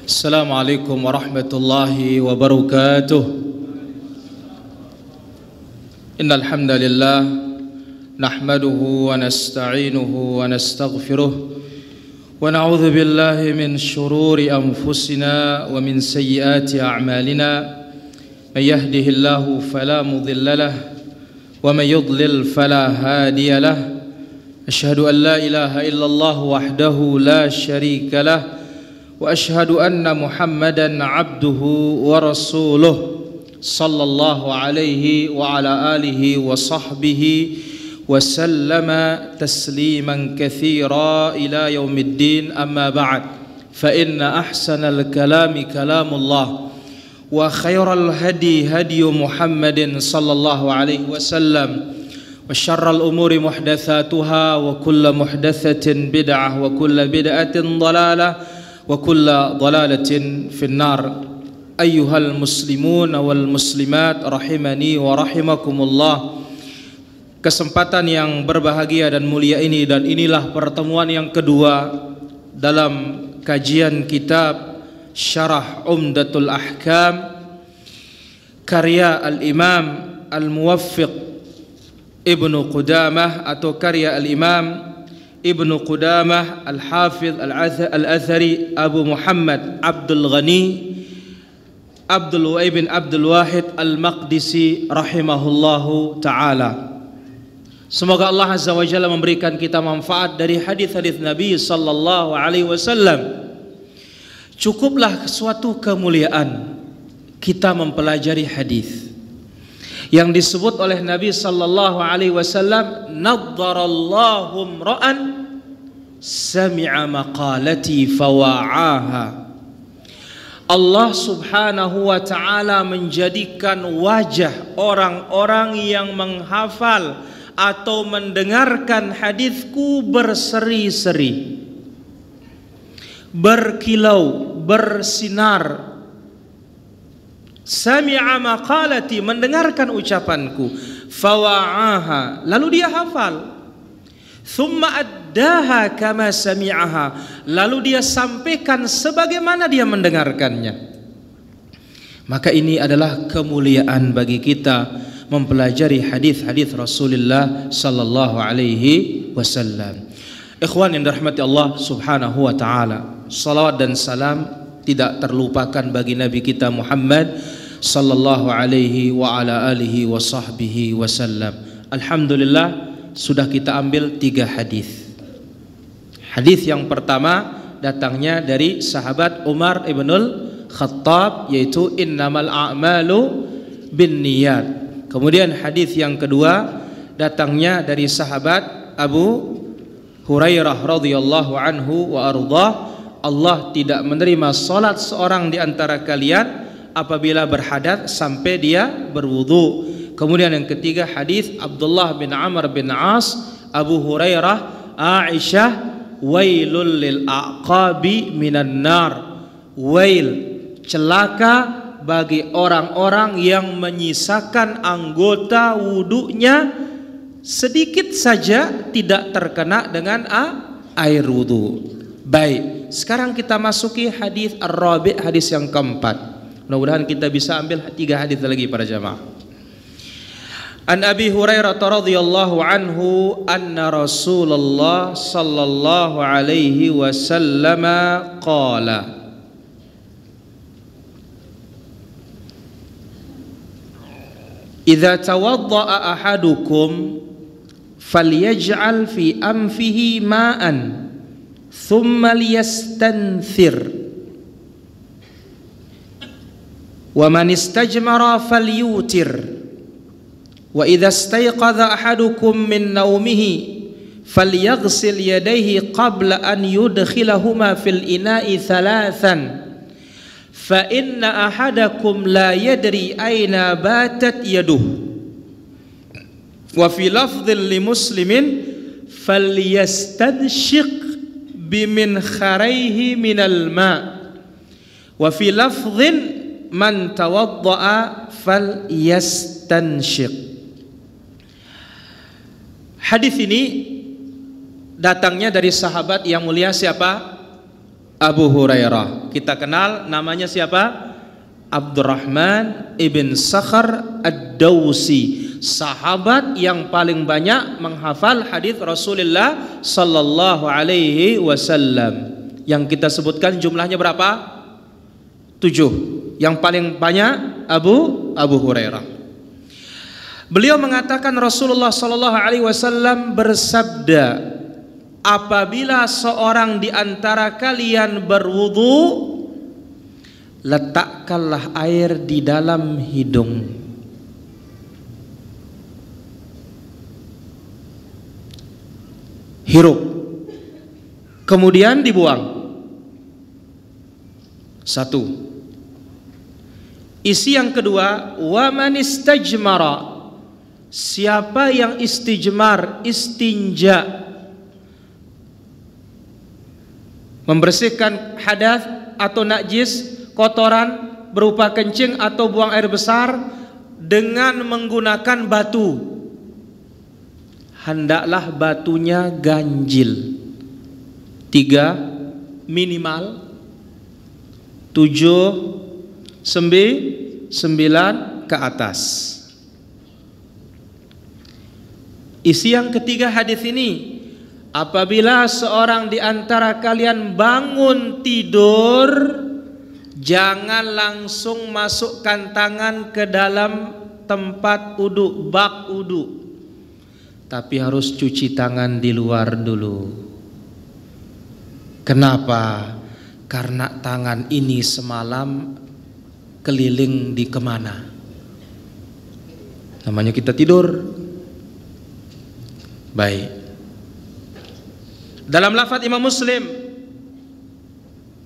Assalamualaikum warahmatullahi wabarakatuh. Innal hamdalillah nahmaduhu wa nasta'inuhu wa nastaghfiruh wa na'udzu billahi min shururi anfusina wa min sayyiati a'malina. May yahdihillahu fala mudilla lahu wa may yudlil fala hadiya lahu. Asyhadu an la ilaha illallah wahdahu la syarika lahu wa asyhadu anna Muhammadan abduhu wa rasuluh sallallahu alaihi wa ala alihi wa sahbihi wa sallama tasliman katsira ila yaumiddin, amma ba'd. Fa inna ahsanal kalami kalamullah wa khairal hadi hadi Muhammadin sallallahu alaihi wasallam wa syarral umuri muhdatsatuha wa kullu muhdatsatin bid'ah wa kullu bid'atin dhalalah wa kullu dhalalatin finnar. Ayyuhal muslimun wal muslimat rahimani wa rahimakumullah. Kesempatan yang berbahagia dan mulia ini, dan inilah pertemuan yang kedua dalam kajian kitab Syarah Umdatul Ahkam karya Al-Imam Al-Muwaffiq Ibnu Qudamah, atau karya Al-Imam Ibnu Qudamah Al-Hafidh Al-Athari Abu Muhammad Abdul Ghani bin Abdul Wahid Al-Maqdisi rahimahullahu ta'ala. Semoga Allah Azza wa Jalla memberikan kita manfaat dari hadis-hadis Nabi sallallahu alaihi wasallam. Cukuplah suatu kemuliaan kita mempelajari hadis yang disebut oleh Nabi sallallahu alaihi wasallam, naddarallahu ra'an sami'a maqalati fawa'aha. Allah subhanahu wa ta'ala menjadikan wajah orang-orang yang menghafal atau mendengarkan hadisku berseri-seri, berkilau, bersinar. Sami'a maqalati, mendengarkan ucapanku, fawa'aha, lalu dia hafal. Thumma addaha kama sami'aha, lalu dia sampaikan sebagaimana dia mendengarkannya. Maka ini adalah kemuliaan bagi kita mempelajari hadis-hadis Rasulullah sallallahu alaihi wasallam. Ikhwan yang dirahmati Allah subhanahu wa ta'ala, salawat dan salam tidak terlupakan bagi Nabi kita Muhammad sallallahu alaihi wa ala alihi wa sahbihi wasallam. Alhamdulillah, sudah kita ambil 3 hadis. Hadis yang pertama datangnya dari sahabat Umar ibnul Khattab, yaitu innamal a'malu binniyat. Kemudian hadis yang kedua datangnya dari sahabat Abu Hurairah radhiyallahu anhu wa ardhah, Allah tidak menerima salat seorang di antara kalian apabila berhadas sampai dia berwudu. Kemudian yang ketiga hadis Abdullah bin Amr bin As, Abu Hurairah, Aisyah, wailul lil aqabi minan nar. Wail, celaka bagi orang-orang yang menyisakan anggota wudunya sedikit saja tidak terkena dengan air wudu. Baik, sekarang kita masuki hadis ar-rabi', hadis yang keempat. Mudah-mudahan kita bisa ambil 3 hadis lagi para jamaah. An Abi Hurairah radhiyallahu anhu anna Rasulullah sallallahu alaihi wasallam qala, idza tawadda'a ahadukum falyaj'al fi anfihi ma'an thumma liyastanthir wa man istajmara falyutir wa idza istayqadha ahadukum min nawmihi falyaghsil yadayhi qabla an yudkhilahuma fil ina'i thalathan fa inna ahadakum la yadri aina batat yaduh wa fi lafdhin li muslimin falyastanshiq bimin kharaihi minal ma wa fi lafdhin man tawadda'a falyastanshiq. Hadis ini datangnya dari sahabat yang mulia siapa? Abu Hurairah. Kita kenal namanya siapa? Abdurrahman ibn Sakhar ad-Dawsi, sahabat yang paling banyak menghafal hadis Rasulullah sallallahu alaihi wasallam. Yang kita sebutkan jumlahnya berapa? 7. Yang paling banyak Abu Hurairah. Beliau mengatakan Rasulullah sallallahu alaihi wasallam bersabda, apabila seorang di antara kalian berwudu, letakkanlah air di dalam hidung. Hirup. Kemudian dibuang. 1. Isi yang kedua, wa man istajmara. Siapa yang istijmar, istinja, membersihkan hadas atau najis, kotoran berupa kencing atau buang air besar dengan menggunakan batu, hendaklah batunya ganjil 3 minimal, 7, 9 ke atas. Isi yang ketiga hadis ini, apabila seorang di antara kalian bangun tidur, jangan langsung masukkan tangan ke dalam tempat uduk, bak uduk, tapi harus cuci tangan di luar dulu. Kenapa? Karena tangan ini semalam keliling di kemana? Namanya kita tidur. Baik. Dalam lafaz Imam Muslim,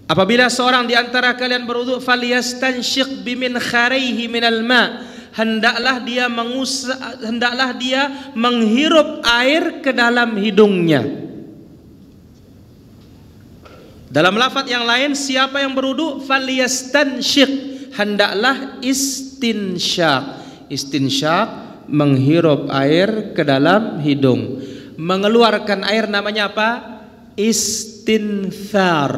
apabila seorang di antara kalian berwudu, falyastansyiq bimin kharaihi minal ma, hendaklah dia menghirup air ke dalam hidungnya. Dalam lafaz yang lain, siapa yang berwudu falyastansyiq, hendaklah istinsyaq. Istinsyaq, menghirup air ke dalam hidung. Mengeluarkan air namanya apa? Istinthar.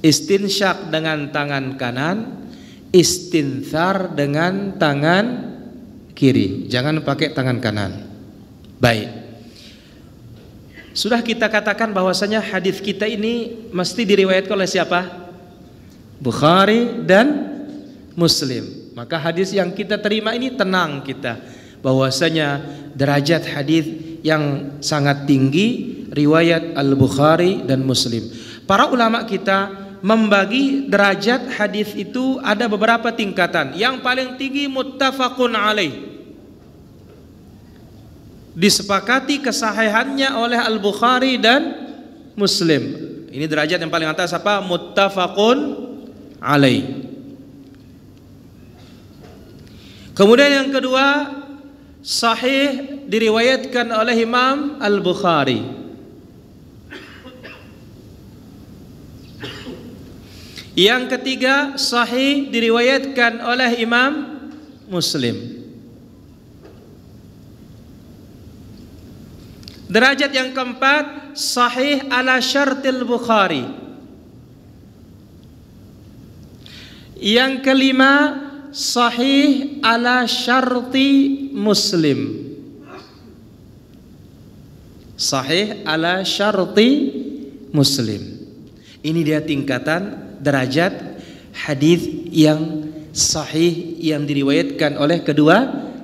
Istinsyak dengan tangan kanan, istinthar dengan tangan kiri. Jangan pakai tangan kanan. Baik. Sudah kita katakan bahwasanya hadis kita ini mesti diriwayatkan oleh siapa? Bukhari dan Muslim. Maka hadis yang kita terima ini tenang kita, bahwasanya derajat hadis yang sangat tinggi riwayat Al-Bukhari dan Muslim. Para ulama kita membagi derajat hadis itu ada beberapa tingkatan. Yang paling tinggi muttafaqun alaih, disepakati kesahihannya oleh Al-Bukhari dan Muslim. Ini derajat yang paling atas apa? Muttafaqun alaih. Kemudian yang kedua, sahih diriwayatkan oleh Imam Al-Bukhari. Yang ketiga, sahih diriwayatkan oleh Imam Muslim. Derajat yang keempat, sahih ala syartil Bukhari. Yang kelima, sahih ala syarti Muslim. Sahih ala syarti Muslim. Ini dia tingkatan derajat hadis yang sahih yang diriwayatkan oleh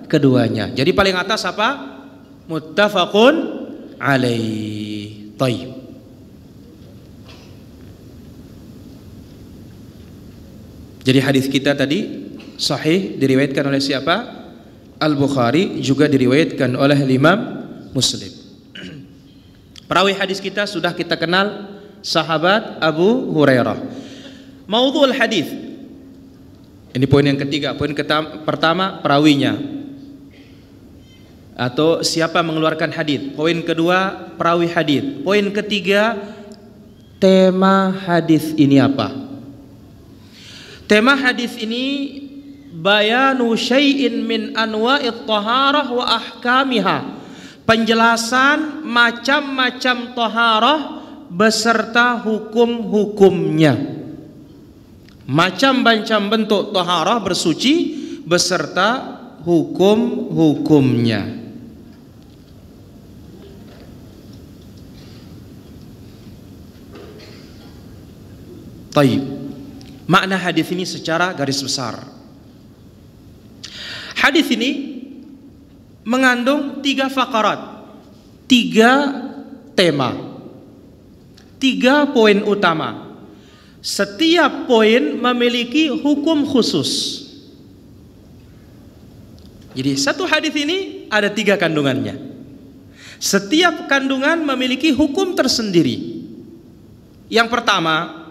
keduanya. Jadi paling atas apa? Muttafaqun alaih. Taib. Jadi hadis kita tadi sahih diriwayatkan oleh siapa? Al-Bukhari, juga diriwayatkan oleh Imam Muslim. Perawi hadis kita sudah kita kenal, sahabat Abu Hurairah. Maudhu'ul hadis. Ini poin yang ketiga. Poin pertama, perawinya atau siapa mengeluarkan hadis. Poin kedua, perawi hadis. Poin ketiga, tema hadis ini apa? Tema hadis ini bayanu syai'in min anwa'it taharah wa ahkamiha. Penjelasan macam-macam taharah beserta hukum-hukumnya. Macam-macam bentuk taharah bersuci beserta hukum-hukumnya. Taib. Makna hadis ini secara garis besar. Hadis ini mengandung 3 faqarat, 3 tema, 3 poin utama. Setiap poin memiliki hukum khusus. Jadi satu hadis ini ada 3 kandungannya. Setiap kandungan memiliki hukum tersendiri. Yang pertama,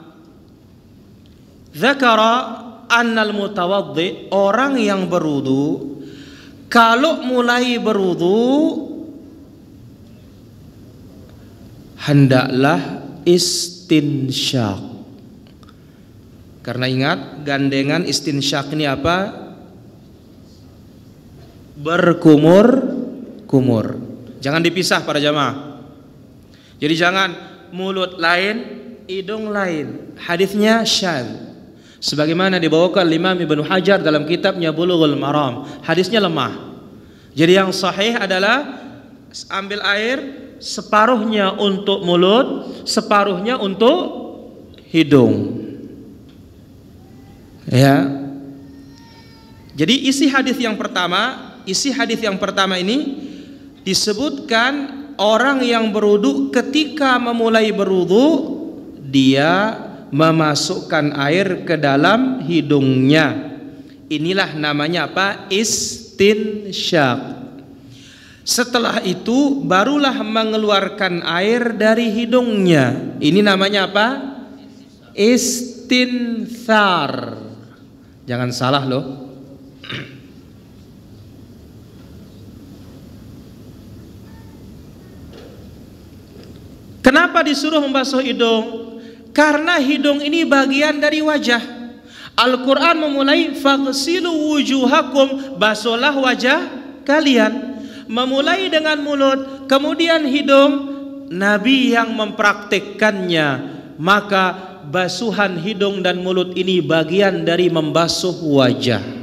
zakara annal mutawaddi, orang yang berwudu kalau mulai berwudu hendaklah istinsyaq. Karena ingat, gandengan istinsyaq ini apa? Berkumur-kumur. Jangan dipisah para jamaah. Jadi jangan mulut lain, hidung lain. Hadisnya syadz. Sebagaimana dibawakan Imam Ibnu Hajar dalam kitabnya Bulughul Maram, hadisnya lemah. Jadi yang sahih adalah ambil air separuhnya untuk mulut, separuhnya untuk hidung. Ya. Jadi isi hadis yang pertama ini disebutkan orang yang berwudu ketika memulai berwudu dia memasukkan air ke dalam hidungnya. Inilah namanya apa? Istinsyaq. Setelah itu barulah mengeluarkan air dari hidungnya. Ini namanya apa? Istinthar. Jangan salah loh. Kenapa disuruh membasuh hidung? Karena hidung ini bagian dari wajah. Al-Quran memulai faghsilu wujuhakum, basuhlah wajah kalian. Memulai dengan mulut, kemudian hidung. Nabi yang mempraktikkannya, maka basuhan hidung dan mulut ini bagian dari membasuh wajah.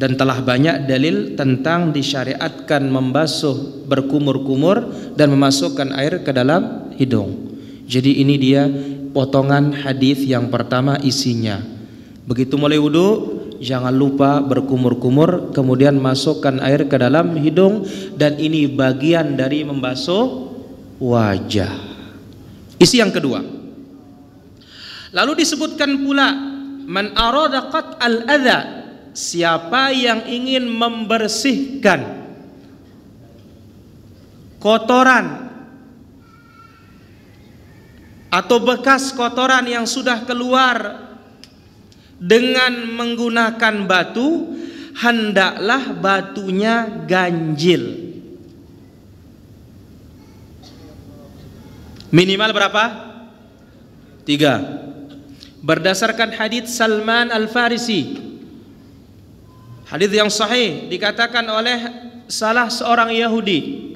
Dan telah banyak dalil tentang disyariatkan membasuh berkumur-kumur dan memasukkan air ke dalam hidung. Jadi ini dia potongan hadis yang pertama isinya. Begitu mulai wudu, jangan lupa berkumur-kumur, kemudian masukkan air ke dalam hidung, dan ini bagian dari membasuh wajah. Isi yang kedua. Lalu disebutkan pula man arada qat al-adha, siapa yang ingin membersihkan kotoran atau bekas kotoran yang sudah keluar dengan menggunakan batu, hendaklah batunya ganjil. Minimal berapa? 3. Berdasarkan hadits Salman Al-Farisi, hadits yang sahih, dikatakan oleh salah seorang Yahudi,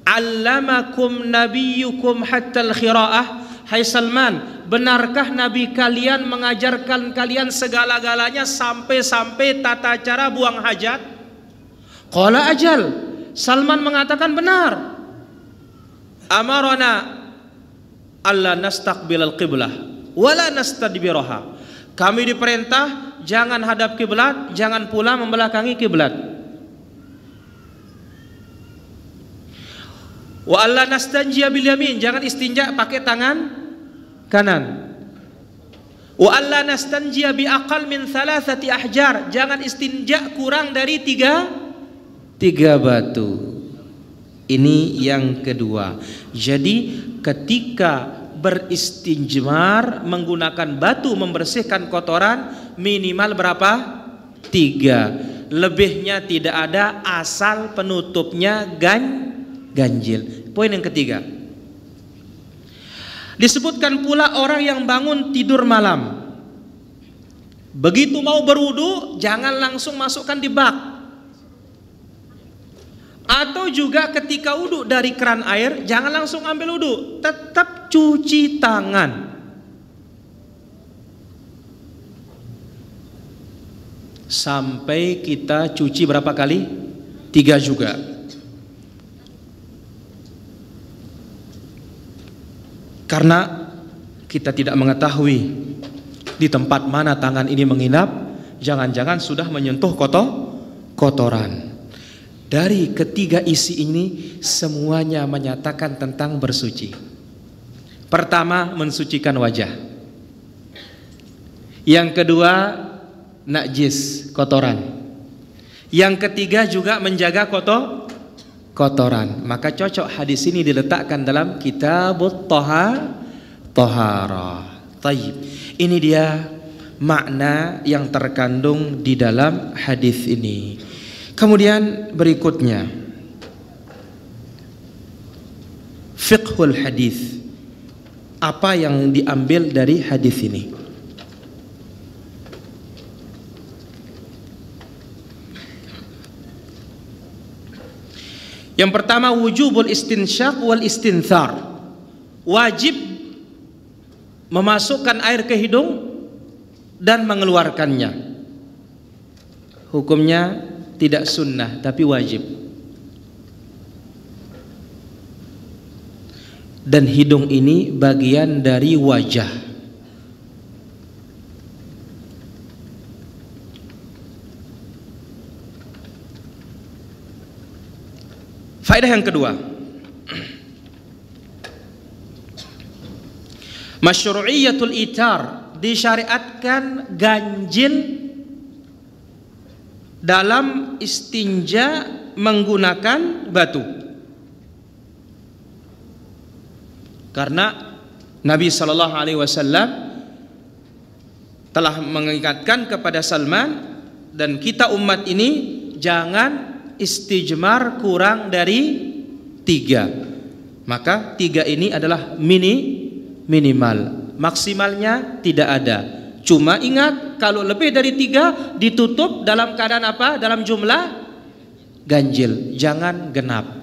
allamakum nabiyyukum hatta al-khira'ah. Hai Salman, benarkah Nabi kalian mengajarkan kalian segala-galanya sampai-sampai tata cara buang hajat? Qala ajal. Salman mengatakan benar. Amarana alla nastaqbil al-qiblah wala nastadbiraha. Kami diperintah jangan hadap kiblat, jangan pula membelakangi kiblat. Wa alla nastanjiya bil yamin, jangan istinja pakai tangan kanan. Wa alla nastanjiya bi aqal min 3 ahjar, jangan istinja kurang dari 3 batu. Ini yang kedua. Jadi ketika beristinjmar menggunakan batu membersihkan kotoran, minimal berapa? 3. Lebihnya tidak ada, asal penutupnya ganjil. Poin yang ketiga. Disebutkan pula orang yang bangun tidur malam, begitu mau berwudu jangan langsung masukkan di bak. Atau juga ketika wudhu dari keran air, jangan langsung ambil wudhu, tetap cuci tangan. Sampai kita cuci berapa kali? 3 juga. Karena kita tidak mengetahui di tempat mana tangan ini menginap, jangan-jangan sudah menyentuh kotoran. Dari ketiga isi ini semuanya menyatakan tentang bersuci. Pertama, mensucikan wajah. Yang kedua, najis, kotoran. Yang ketiga juga menjaga kotoran. Maka cocok hadis ini diletakkan dalam kitabut Taharah. Tayyib. Ini dia makna yang terkandung di dalam hadis ini. Kemudian berikutnya, fiqhul hadis. Apa yang diambil dari hadis ini? Yang pertama, wujubul istinsyaq wal istinthar. Wajib memasukkan air ke hidung dan mengeluarkannya. Hukumnya tidak sunnah tapi wajib. Dan hidung ini bagian dari wajah. Faedah yang kedua, masyru'iyatul itar, disyariatkan ganjil dalam istinja menggunakan batu. Karena Nabi sallallahu alaihi wasallam telah mengingatkan kepada Salman dan kita umat ini jangan istijmar kurang dari 3. Maka 3 ini adalah minimal. Maksimalnya tidak ada. Cuma ingat, kalau lebih dari 3 ditutup dalam keadaan apa? Dalam jumlah ganjil, jangan genap.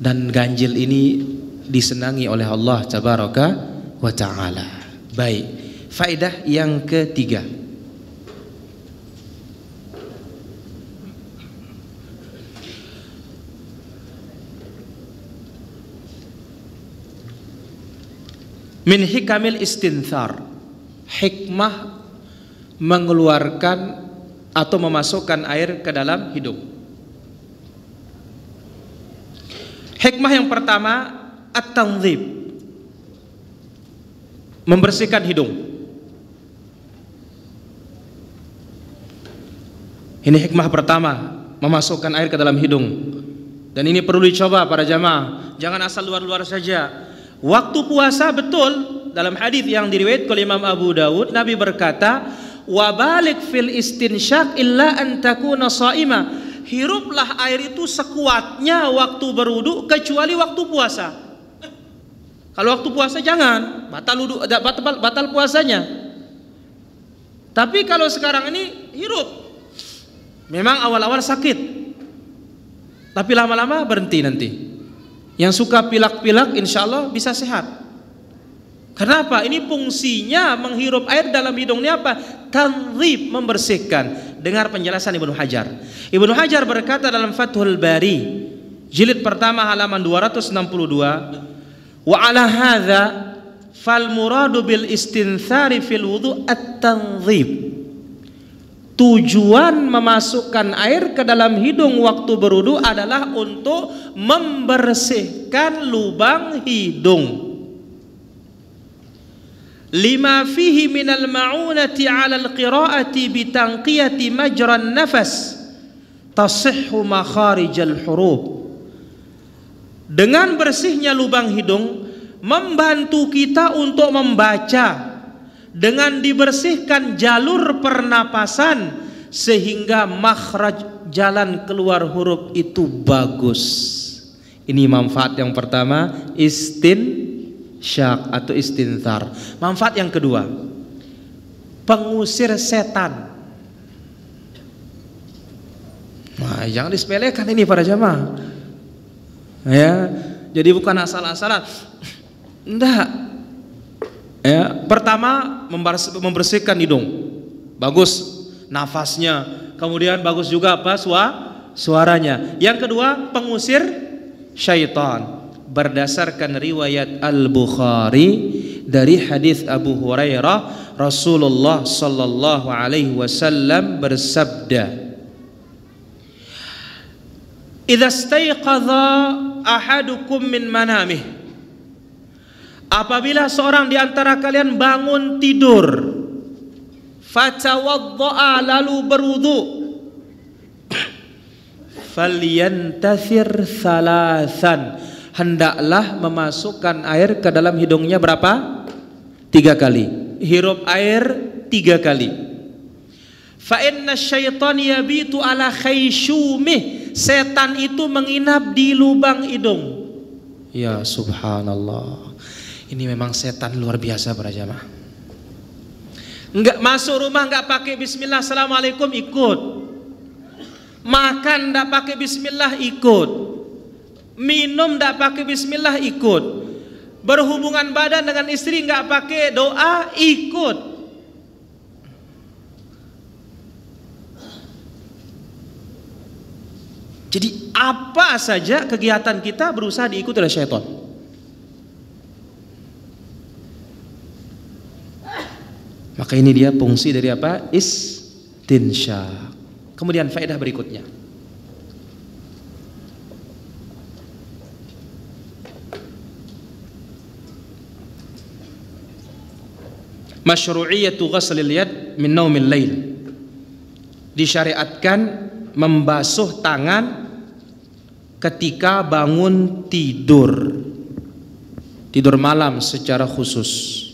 Dan ganjil ini disenangi oleh Allah tabaraka wa ta'ala. Baik, faedah yang ketiga, min hikamil istinthar, hikmah mengeluarkan atau memasukkan air ke dalam hidung. Hikmah yang pertama, at-tanzib, membersihkan hidung. Ini hikmah pertama, memasukkan air ke dalam hidung. Dan ini perlu dicoba para jamaah, jangan asal luar-luar saja. Waktu puasa betul, dalam hadis yang diriwayatkan oleh Imam Abu Dawud, Nabi berkata, wa balik fil istinsyaq illa an takuna shaima. Hiruplah air itu sekuatnya waktu berwudu kecuali waktu puasa. Kalau waktu puasa jangan, batal puasanya. Tapi kalau sekarang ini hirup, memang awal-awal sakit, tapi lama-lama berhenti nanti. Yang suka pilak-pilak insya Allah bisa sehat. Kenapa? Ini fungsinya menghirup air dalam hidung ini apa? Tanzib, membersihkan. Dengar penjelasan Ibnu Hajar. Ibnu Hajar berkata dalam Fathul Bari jilid pertama halaman 262, wa ala hadza fal muradu bil istinthari fil wudu at-tanzib. Tujuan memasukkan air ke dalam hidung waktu berwudu adalah untuk membersihkan lubang hidung. Lima fihi minal ma'unati 'ala al-qira'ati bi tanqiyati majran nafas tasihhu makharijal huruf. Dengan bersihnya lubang hidung membantu kita untuk membaca, dengan dibersihkan jalur pernapasan sehingga makhraj, jalan keluar huruf itu bagus. Ini manfaat yang pertama, istinsyaq atau istinthar. Manfaat yang kedua, pengusir setan. Nah, Nah, jangan disepelekan ini para jamaah. Ya, jadi bukan asal-asalan. Enggak. Ya, pertama membersihkan hidung. Bagus nafasnya. Kemudian bagus juga apa? Suaranya. Yang kedua, pengusir syaitan. Berdasarkan riwayat Al-Bukhari dari hadis Abu Hurairah, Rasulullah sallallahu alaihi wasallam bersabda, "Idza staiqadha ahadukum min manamih." Apabila seorang di antara kalian bangun tidur, fatawaddaa, lalu berwudu, falyantathir thalathan, hendaklah memasukkan air ke dalam hidungnya berapa? 3 kali. Hirup air 3 kali. Fa inna syaitan yabitu ala khayshumih, setan itu menginap di lubang hidung. Ya subhanallah. Ini memang setan luar biasa para jamaah. Enggak masuk rumah enggak pakai bismillah, assalamualaikum, ikut. Makan enggak pakai bismillah, ikut. Minum enggak pakai bismillah, ikut. Berhubungan badan dengan istri enggak pakai doa, ikut. Jadi apa saja kegiatan kita berusaha diikuti oleh syaitan. Maka ini dia fungsi dari apa? Istinsyak. Kemudian faedah berikutnya, masyru'iyatu ghaslil yad min naumil lail. Disyariatkan membasuh tangan ketika bangun tidur malam secara khusus.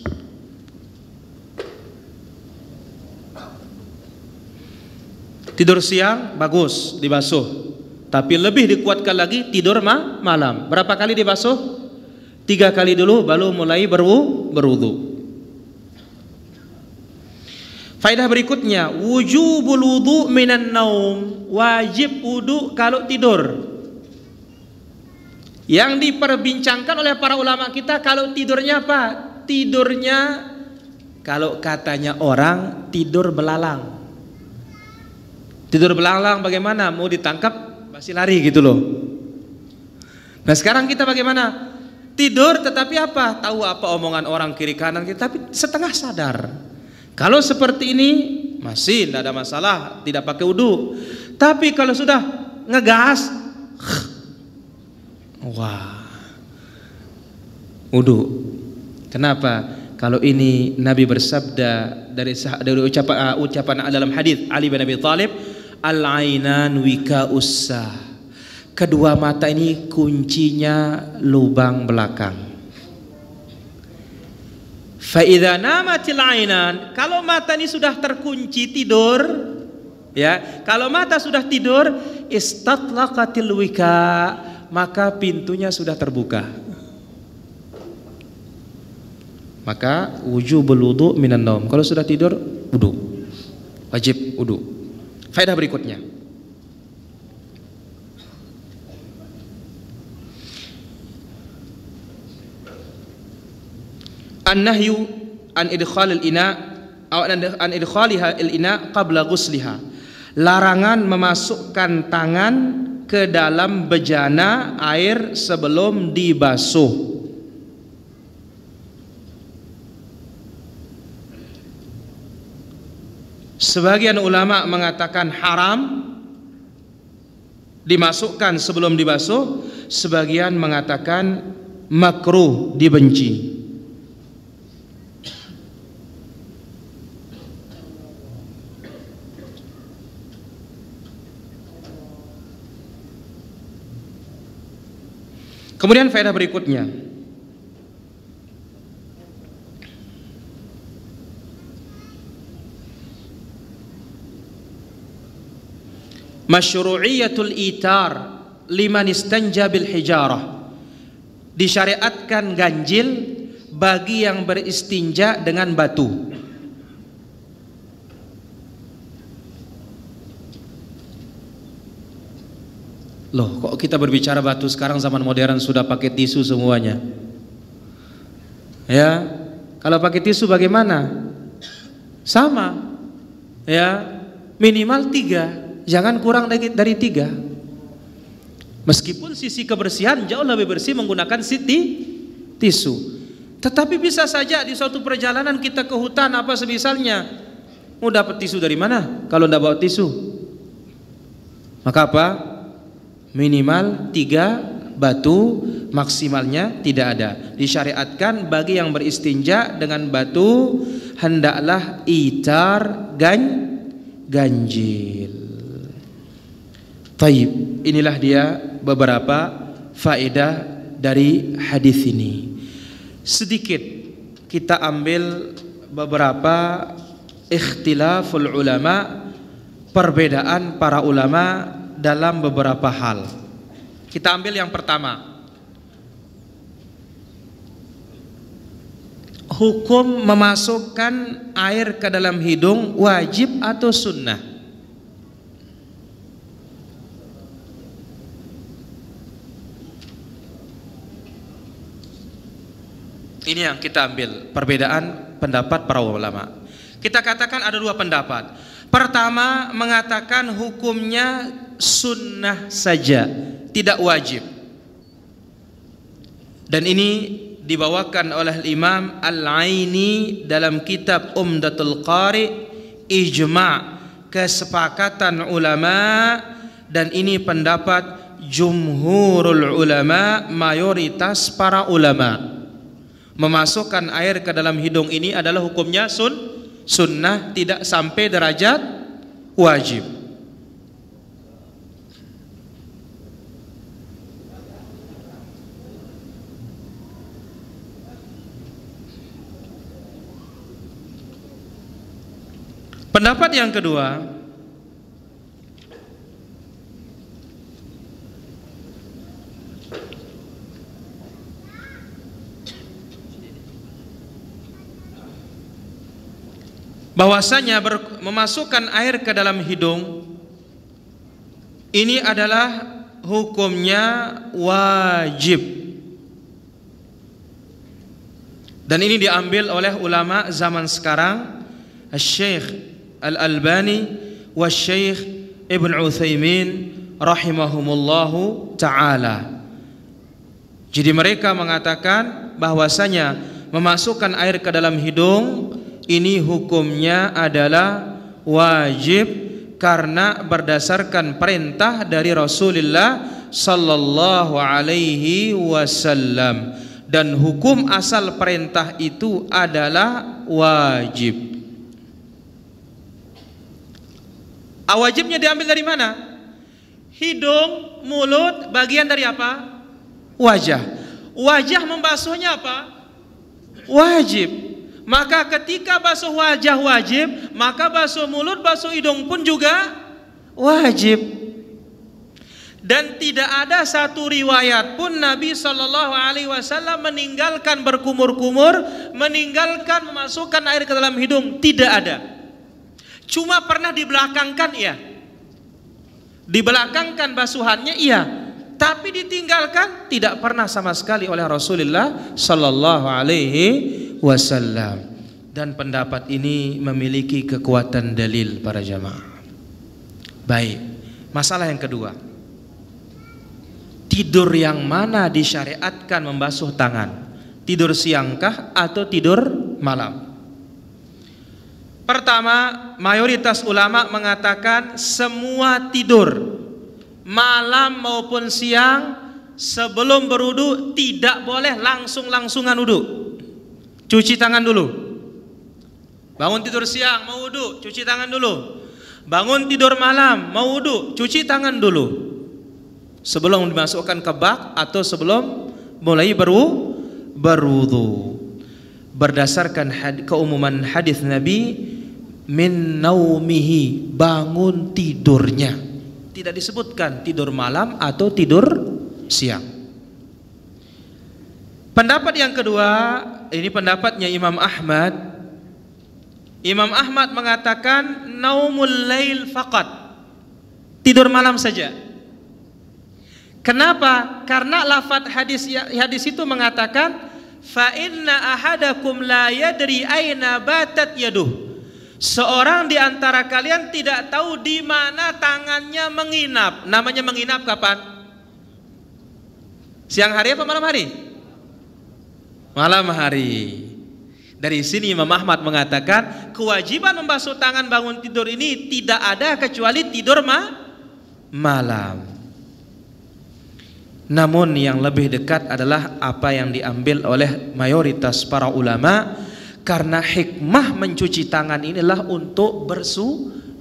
Tidur siang bagus dibasuh, tapi lebih dikuatkan lagi tidur malam. Berapa kali dibasuh? 3 kali dulu, baru mulai berwudu. Faedah berikutnya, wujubul wudu minan naum, wajib wudu kalau tidur. Yang diperbincangkan oleh para ulama kita, kalau tidurnya apa? Tidurnya, kalau katanya orang, tidur belalang. Tidur belalang bagaimana? Mau ditangkap masih lari gitu loh. Nah sekarang kita bagaimana? Tidur tetapi apa? Tahu apa omongan orang kiri kanan kita, tapi setengah sadar. Kalau seperti ini masih tidak ada masalah, tidak pakai wudu. Tapi kalau sudah ngegas, wah, wudu. Kenapa? Kalau ini Nabi bersabda dari ucapan dalam hadis Ali bin Abi Thalib, al-ainan wika'ussah, kedua mata ini kuncinya lubang belakang. Fa idza namatil ainan, kalau mata ini sudah terkunci tidur, ya, kalau mata sudah tidur, istatlaqatil wika, maka pintunya sudah terbuka. Maka wujubul wudu minan naum, kalau sudah tidur wudu, wajib wudu. Faedah berikutnya, an-nahyu an idkhalil ina atau an idkhaliha il ina qabla ghusliha, larangan memasukkan tangan ke dalam bejana air sebelum dibasuh. Sebagian ulama mengatakan haram dimasukkan sebelum dibasuh, sebagian mengatakan makruh, dibenci. Kemudian faedah berikutnya, masyru'iyatul itar liman istanja bil hijarah, disyariatkan ganjil bagi yang beristinja dengan batu. Loh, kok kita berbicara batu sekarang zaman modern sudah pakai tisu semuanya? Ya, kalau pakai tisu bagaimana? Sama. Ya, minimal 3, jangan kurang dari 3. Meskipun sisi kebersihan jauh lebih bersih menggunakan tisu. Tetapi bisa saja di suatu perjalanan kita ke hutan apa semisalnya, mau dapat tisu dari mana kalau tidak bawa tisu? Maka apa? Minimal 3 batu, maksimalnya tidak ada. Disyariatkan bagi yang beristinja dengan batu hendaklah itar ganjil. Taib, inilah dia beberapa faedah dari hadis ini. Sedikit kita ambil beberapa ikhtilaful ulama, perbedaan para ulama dalam beberapa hal. Kita ambil yang pertama, hukum memasukkan air ke dalam hidung wajib atau sunnah? Ini yang kita ambil perbedaan pendapat para ulama. Kita katakan ada 2 pendapat. Pertama mengatakan hukumnya sunnah saja, tidak wajib. Dan ini dibawakan oleh Imam Al-Aini dalam kitab Umdatul Qari, ijma', kesepakatan ulama, dan ini pendapat jumhurul ulama, mayoritas para ulama. Memasukkan air ke dalam hidung ini adalah hukumnya sunnah, tidak sampai derajat wajib. Pendapat yang kedua, bahwasanya memasukkan air ke dalam hidung ini adalah hukumnya wajib. Dan ini diambil oleh ulama zaman sekarang, Syekh Al-Albani wa Syekh Ibn Utsaimin rahimahumullahu ta'ala. Jadi mereka mengatakan bahwasanya memasukkan air ke dalam hidung ini hukumnya adalah wajib karena berdasarkan perintah dari Rasulullah sallallahu alaihi wasallam, dan hukum asal perintah itu adalah wajib. Wajibnya diambil dari mana? Hidung, mulut, bagian dari apa? Wajah. Wajah membasuhnya apa? Wajib. Maka ketika basuh wajah wajib, maka basuh mulut, basuh hidung pun juga wajib. Dan tidak ada satu riwayat pun Nabi SAW meninggalkan berkumur-kumur, meninggalkan memasukkan air ke dalam hidung. Tidak ada. Cuma pernah dibelakangkan, iya. Dibelakangkan basuhannya, iya. Tapi ditinggalkan tidak pernah sama sekali oleh Rasulullah sallallahu alaihi wasallam. Dan pendapat ini memiliki kekuatan dalil para jamaah. Baik, masalah yang kedua, tidur yang mana disyariatkan membasuh tangan? Tidur siangkah atau tidur malam? Pertama, mayoritas ulama mengatakan semua tidur, malam maupun siang, sebelum berwudu tidak boleh langsung-langsungan wudu. Cuci tangan dulu. Bangun tidur siang mau wudu, cuci tangan dulu. Bangun tidur malam mau wudu, cuci tangan dulu. Sebelum dimasukkan ke bak atau sebelum mulai berwudu. Berdasarkan keumuman hadis Nabi, min naumihi, bangun tidurnya. Tidak disebutkan tidur malam atau tidur siang. Pendapat yang kedua, ini pendapatnya Imam Ahmad. Imam Ahmad mengatakan naumul lail faqat, tidur malam saja. Kenapa? Karena lafadz hadis itu mengatakan fa inna ahadakum la yadri aina batat yaduh. Seorang di antara kalian tidak tahu di mana tangannya menginap. Namanya menginap kapan? Siang hari apa malam hari? Malam hari. Dari sini Imam Ahmad mengatakan kewajiban membasuh tangan bangun tidur ini tidak ada kecuali tidur malam. Namun yang lebih dekat adalah apa yang diambil oleh mayoritas para ulama, karena hikmah mencuci tangan inilah untuk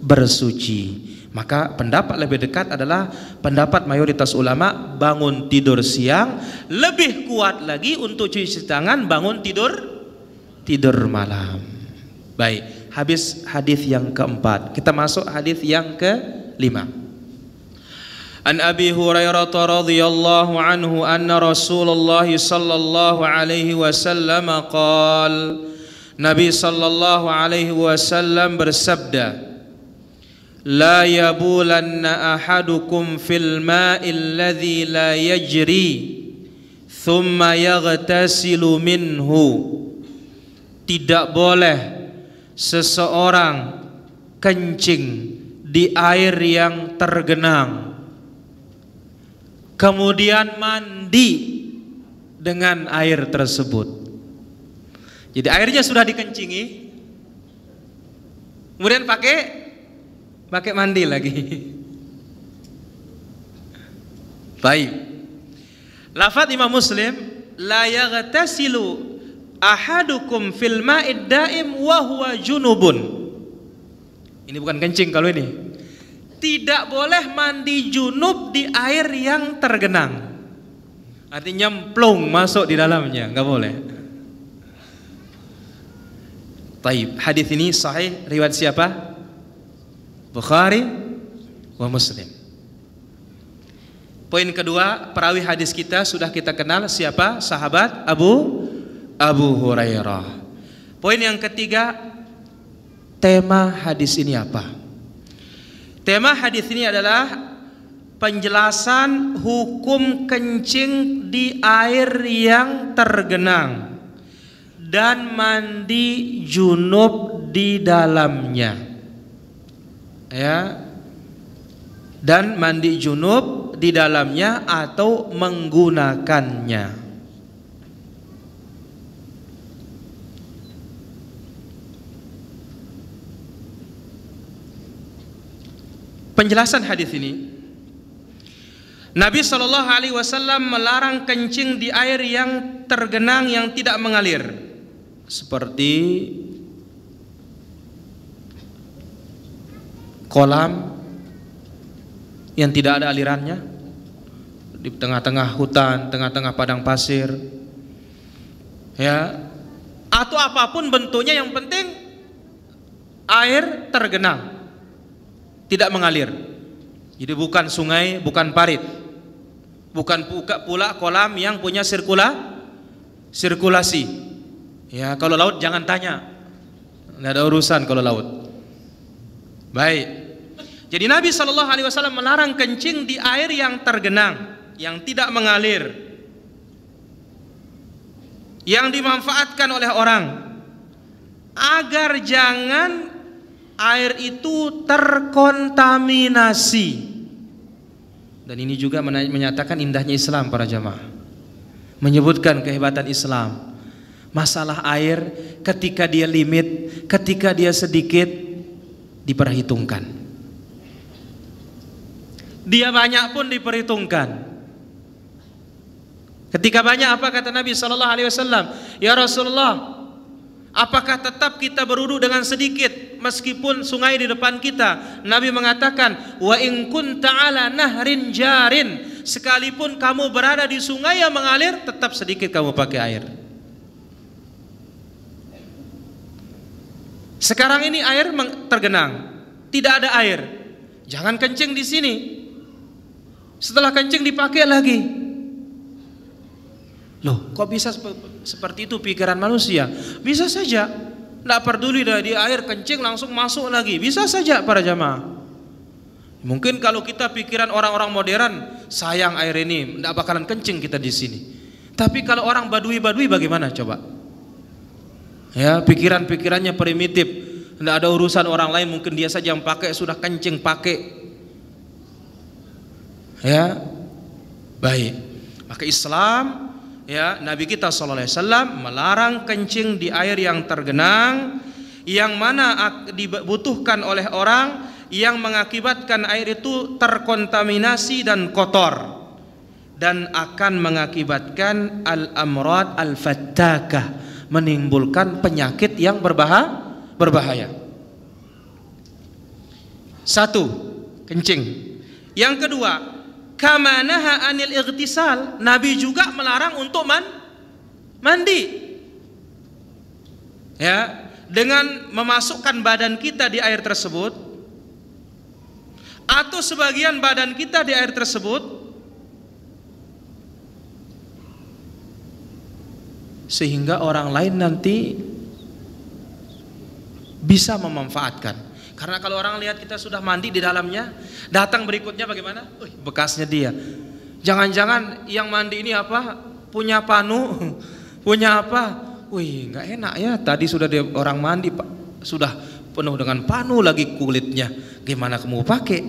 bersuci. Maka pendapat lebih dekat adalah pendapat mayoritas ulama, bangun tidur siang, lebih kuat lagi untuk cuci tangan bangun tidur malam. Baik, habis hadis yang keempat, kita masuk hadis yang kelima. An Abi Hurairah radhiyallahu anhu anna Rasulullah sallallahu alaihi wasallam qala, Nabi sallallahu alaihi wasallam bersabda, la yabulanna ahadukum fil ma'il ladzi la yajri thumma yaghtasilu minhu. Tidak boleh seseorang kencing di air yang tergenang kemudian mandi dengan air tersebut. Jadi airnya sudah dikencingi, kemudian pakai mandi lagi. Baik. Lafadz Imam Muslim, la yaghtasilu ahadukum fil ma'id daim wa huwa junubun. Ini bukan kencing kalau ini. Tidak boleh mandi junub di air yang tergenang. Artinya nyemplung masuk di dalamnya, enggak boleh. Taib, hadis ini sahih riwayat siapa? Bukhari wa Muslim. Poin kedua, perawi hadis kita sudah kita kenal siapa? Sahabat Abu Hurairah. Poin yang ketiga, tema hadis ini apa? Tema hadis ini adalah penjelasan hukum kencing di air yang tergenang dan mandi junub di dalamnya, ya, dan mandi junub di dalamnya atau menggunakannya. Penjelasan hadis ini, Nabi Shallallahu Alaihi Wasallam melarang kencing di air yang tergenang yang tidak mengalir, seperti kolam yang tidak ada alirannya di tengah-tengah hutan, tengah-tengah padang pasir, ya, atau apapun bentuknya, yang penting air tergenang, tidak mengalir. Jadi bukan sungai, bukan parit, bukan pula kolam yang punya sirkulasi. Ya, kalau laut jangan tanya, nggak ada urusan kalau laut. Baik. Jadi Nabi Shallallahu Alaihi Wasallam melarang kencing di air yang tergenang, yang tidak mengalir, yang dimanfaatkan oleh orang, agar jangan air itu terkontaminasi. Dan ini juga menyatakan indahnya Islam para jamaah, menyebutkan kehebatan Islam. Masalah air ketika dia limit, ketika dia sedikit diperhitungkan, dia banyak pun diperhitungkan. Ketika banyak, apa kata Nabi Sallallahu Alaihi Wasallam? Ya Rasulullah, apakah tetap kita berwudu dengan sedikit meskipun sungai di depan kita? Nabi mengatakan, wa in kunta ala nahrin jarin, sekalipun kamu berada di sungai yang mengalir, tetap sedikit kamu pakai air. Sekarang ini air tergenang, tidak ada air, jangan kencing di sini. Setelah kencing dipakai lagi. Loh, kok bisa seperti itu pikiran manusia? Bisa saja, tidak peduli dari air kencing langsung masuk lagi, bisa saja para jamaah. Mungkin kalau kita pikiran orang-orang modern, sayang air ini, tidak bakalan kencing kita di sini. Tapi kalau orang badui-badui bagaimana coba? Ya, pikiran-pikirannya primitif, tidak ada urusan orang lain, mungkin dia saja yang pakai sudah kencing pakai. Ya, baik. Maka Islam, ya, Nabi kita SAW melarang kencing di air yang tergenang, yang mana dibutuhkan oleh orang yang mengakibatkan air itu terkontaminasi dan kotor, dan akan mengakibatkan al-amrad al-fattakah, menimbulkan penyakit yang berbahaya. Satu, kencing. Yang kedua, kama naha anil ightisal, Nabi juga melarang untuk mandi. Ya, dengan memasukkan badan kita di air tersebut atau sebagian badan kita di air tersebut, sehingga orang lain nanti bisa memanfaatkan. Karena kalau orang lihat kita sudah mandi di dalamnya, datang berikutnya bagaimana? Bekasnya dia. Jangan-jangan yang mandi ini apa? Punya panu, punya apa? Wih, nggak enak ya. Tadi sudah dia orang mandi, Pak, sudah penuh dengan panu lagi kulitnya. Gimana kamu pakai?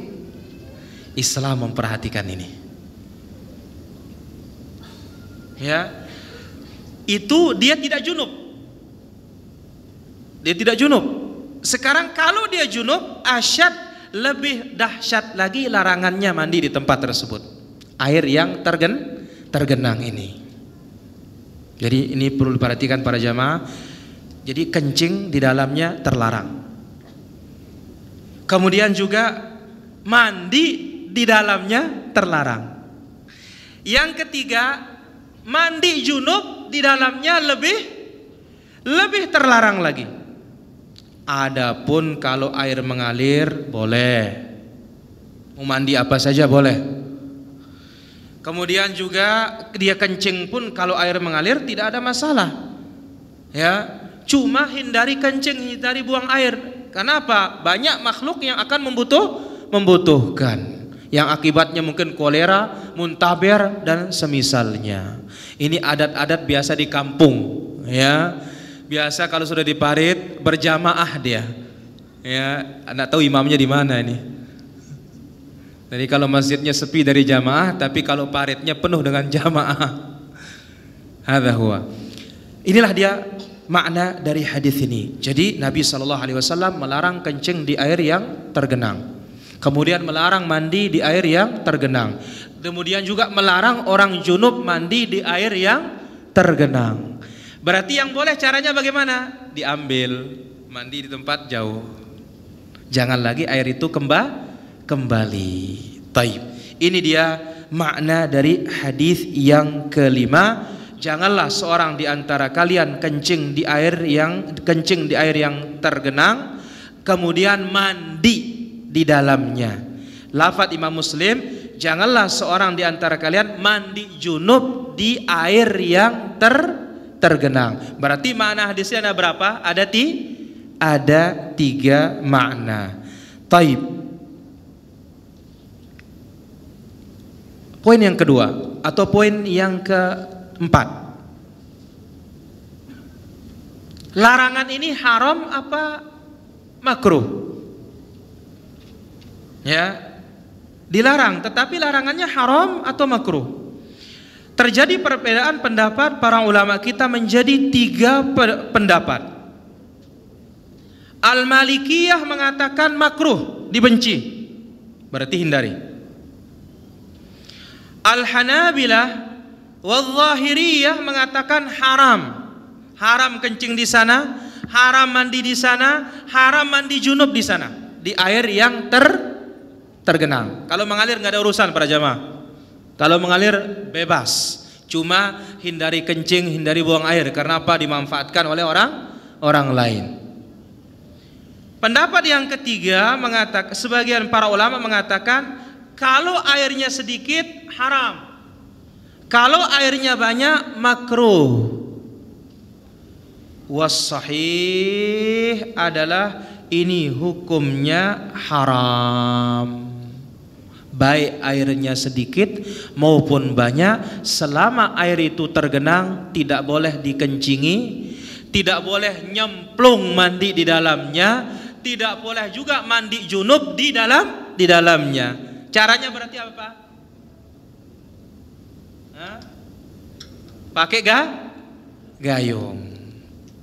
Islam memperhatikan ini. Ya, itu dia tidak junub. Dia tidak junub. Sekarang kalau dia junub, asyad, lebih dahsyat lagi larangannya mandi di tempat tersebut. Air yang tergenang ini. Jadi ini perlu diperhatikan para jamaah. Jadi kencing di dalamnya terlarang. Kemudian juga mandi di dalamnya terlarang. Yang ketiga, mandi junub di dalamnya lebih terlarang lagi. Adapun kalau air mengalir boleh, mau mandi apa saja boleh. Kemudian juga dia kencing pun kalau air mengalir tidak ada masalah. Ya, cuma hindari kencing, hindari buang air. Kenapa? Banyak makhluk yang akan membutuhkan, yang akibatnya mungkin kolera, muntaber dan semisalnya. Ini adat-adat biasa di kampung, ya. Biasa kalau sudah di parit berjamaah dia. Ya, Anda tahu imamnya di mana ini. Jadi kalau masjidnya sepi dari jamaah, tapi kalau paritnya penuh dengan jamaah. Hadza huwa. Inilah dia makna dari hadis ini. Jadi Nabi SAW melarang kencing di air yang tergenang. Kemudian melarang mandi di air yang tergenang. Kemudian juga melarang orang junub mandi di air yang tergenang. Berarti yang boleh caranya bagaimana? Diambil, mandi di tempat jauh. Jangan lagi air itu kembali. Taib. Ini dia makna dari hadis yang kelima. Janganlah seorang di antara kalian kencing di air yang tergenang, kemudian mandi di dalamnya. Lafaz Imam Muslim, janganlah seorang di antara kalian mandi junub di air yang tergenang. Berarti makna hadisnya ada berapa? Ada tiga makna. Taib. Poin yang kedua atau poin yang keempat, larangan ini haram apa makruh? Ya, dilarang, tetapi larangannya haram atau makruh. Terjadi perbedaan pendapat para ulama kita menjadi tiga pendapat. Al-Malikiyah mengatakan makruh, dibenci, berarti hindari. Al-Hanabilah wal-Zahiriyah mengatakan haram kencing di sana, haram mandi di sana, haram mandi junub di sana, di air yang tergenang. Kalau mengalir nggak ada urusan para jamaah. Kalau mengalir bebas, cuma hindari kencing, hindari buang air. Karena apa? Dimanfaatkan oleh orang lain. Pendapat yang ketiga mengatakan, sebagian para ulama mengatakan kalau airnya sedikit haram, kalau airnya banyak makruh. Was-sahih adalah ini hukumnya haram. baik airnya sedikit maupun banyak, selama air itu tergenang tidak boleh dikencingi, tidak boleh nyemplung mandi di dalamnya, tidak boleh juga mandi junub di dalamnya. Caranya berarti apa? Hah? Pakai gayung.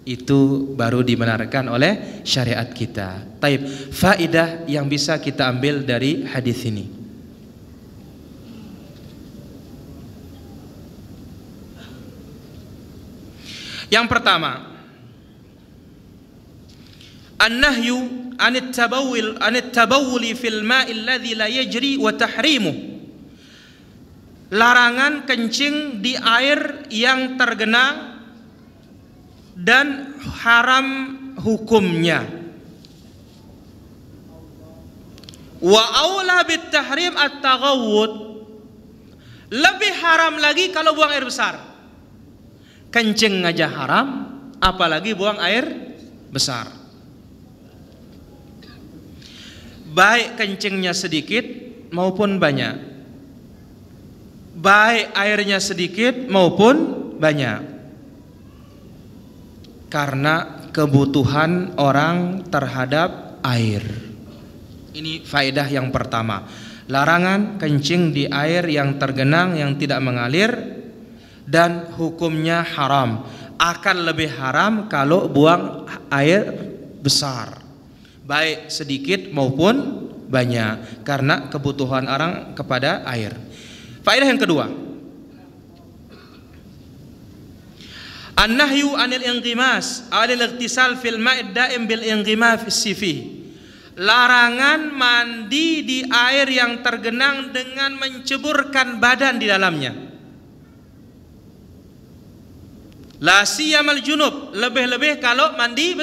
Itu baru dibenarkan oleh syariat kita. Taib, faidah yang bisa kita ambil dari hadis ini. Yang pertama, an-nahyu anit tabawuli fil ma'il ladzi la yajri wa tahrimuh. Larangan kencing di air yang tergenang dan haram hukumnya. Wa aula bit tahrim at-taghawwud. Lebih haram lagi kalau buang air besar. Kencing aja haram, apalagi buang air besar. Baik kencingnya sedikit maupun banyak, baik airnya sedikit maupun banyak, karena kebutuhan orang terhadap air. Ini faedah yang pertama. Larangan kencing di air yang tergenang yang tidak mengalir, dan hukumnya haram. Akan lebih haram kalau buang air besar, baik sedikit maupun banyak, karena kebutuhan orang kepada air. Faedah yang kedua, an-nahyu anil inghimas alil ightisal fil ma'id daim bil inghimas fi. Larangan mandi di air yang tergenang dengan menceburkan badan di dalamnya. La siyamal junub, lebih-lebih kalau mandi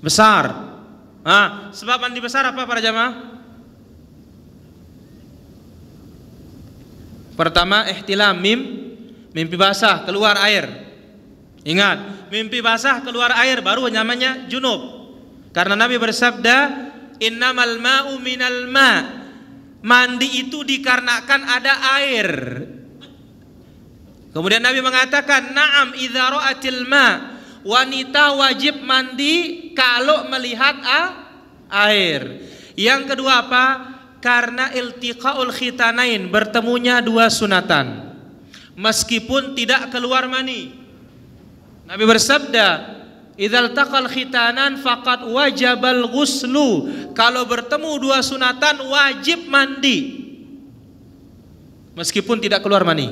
besar. Sebab mandi besar apa para jamaah? Pertama, ihtilam, mimpi basah, keluar air. Ingat, mimpi basah keluar air baru namanya junub. Karena Nabi bersabda, innamal ma'u minal ma'. Mandi itu dikarenakan ada air. Kemudian Nabi mengatakan, na'am idza ra'atil ma'. Wanita wajib mandi kalau melihat air. Yang kedua apa? Karena iltiqaul khitanain, bertemunya dua sunatan, meskipun tidak keluar mani. Nabi bersabda, idzal taqal khitanan faqad wajabal ghuslu. Kalau bertemu dua sunatan wajib mandi, meskipun tidak keluar mani.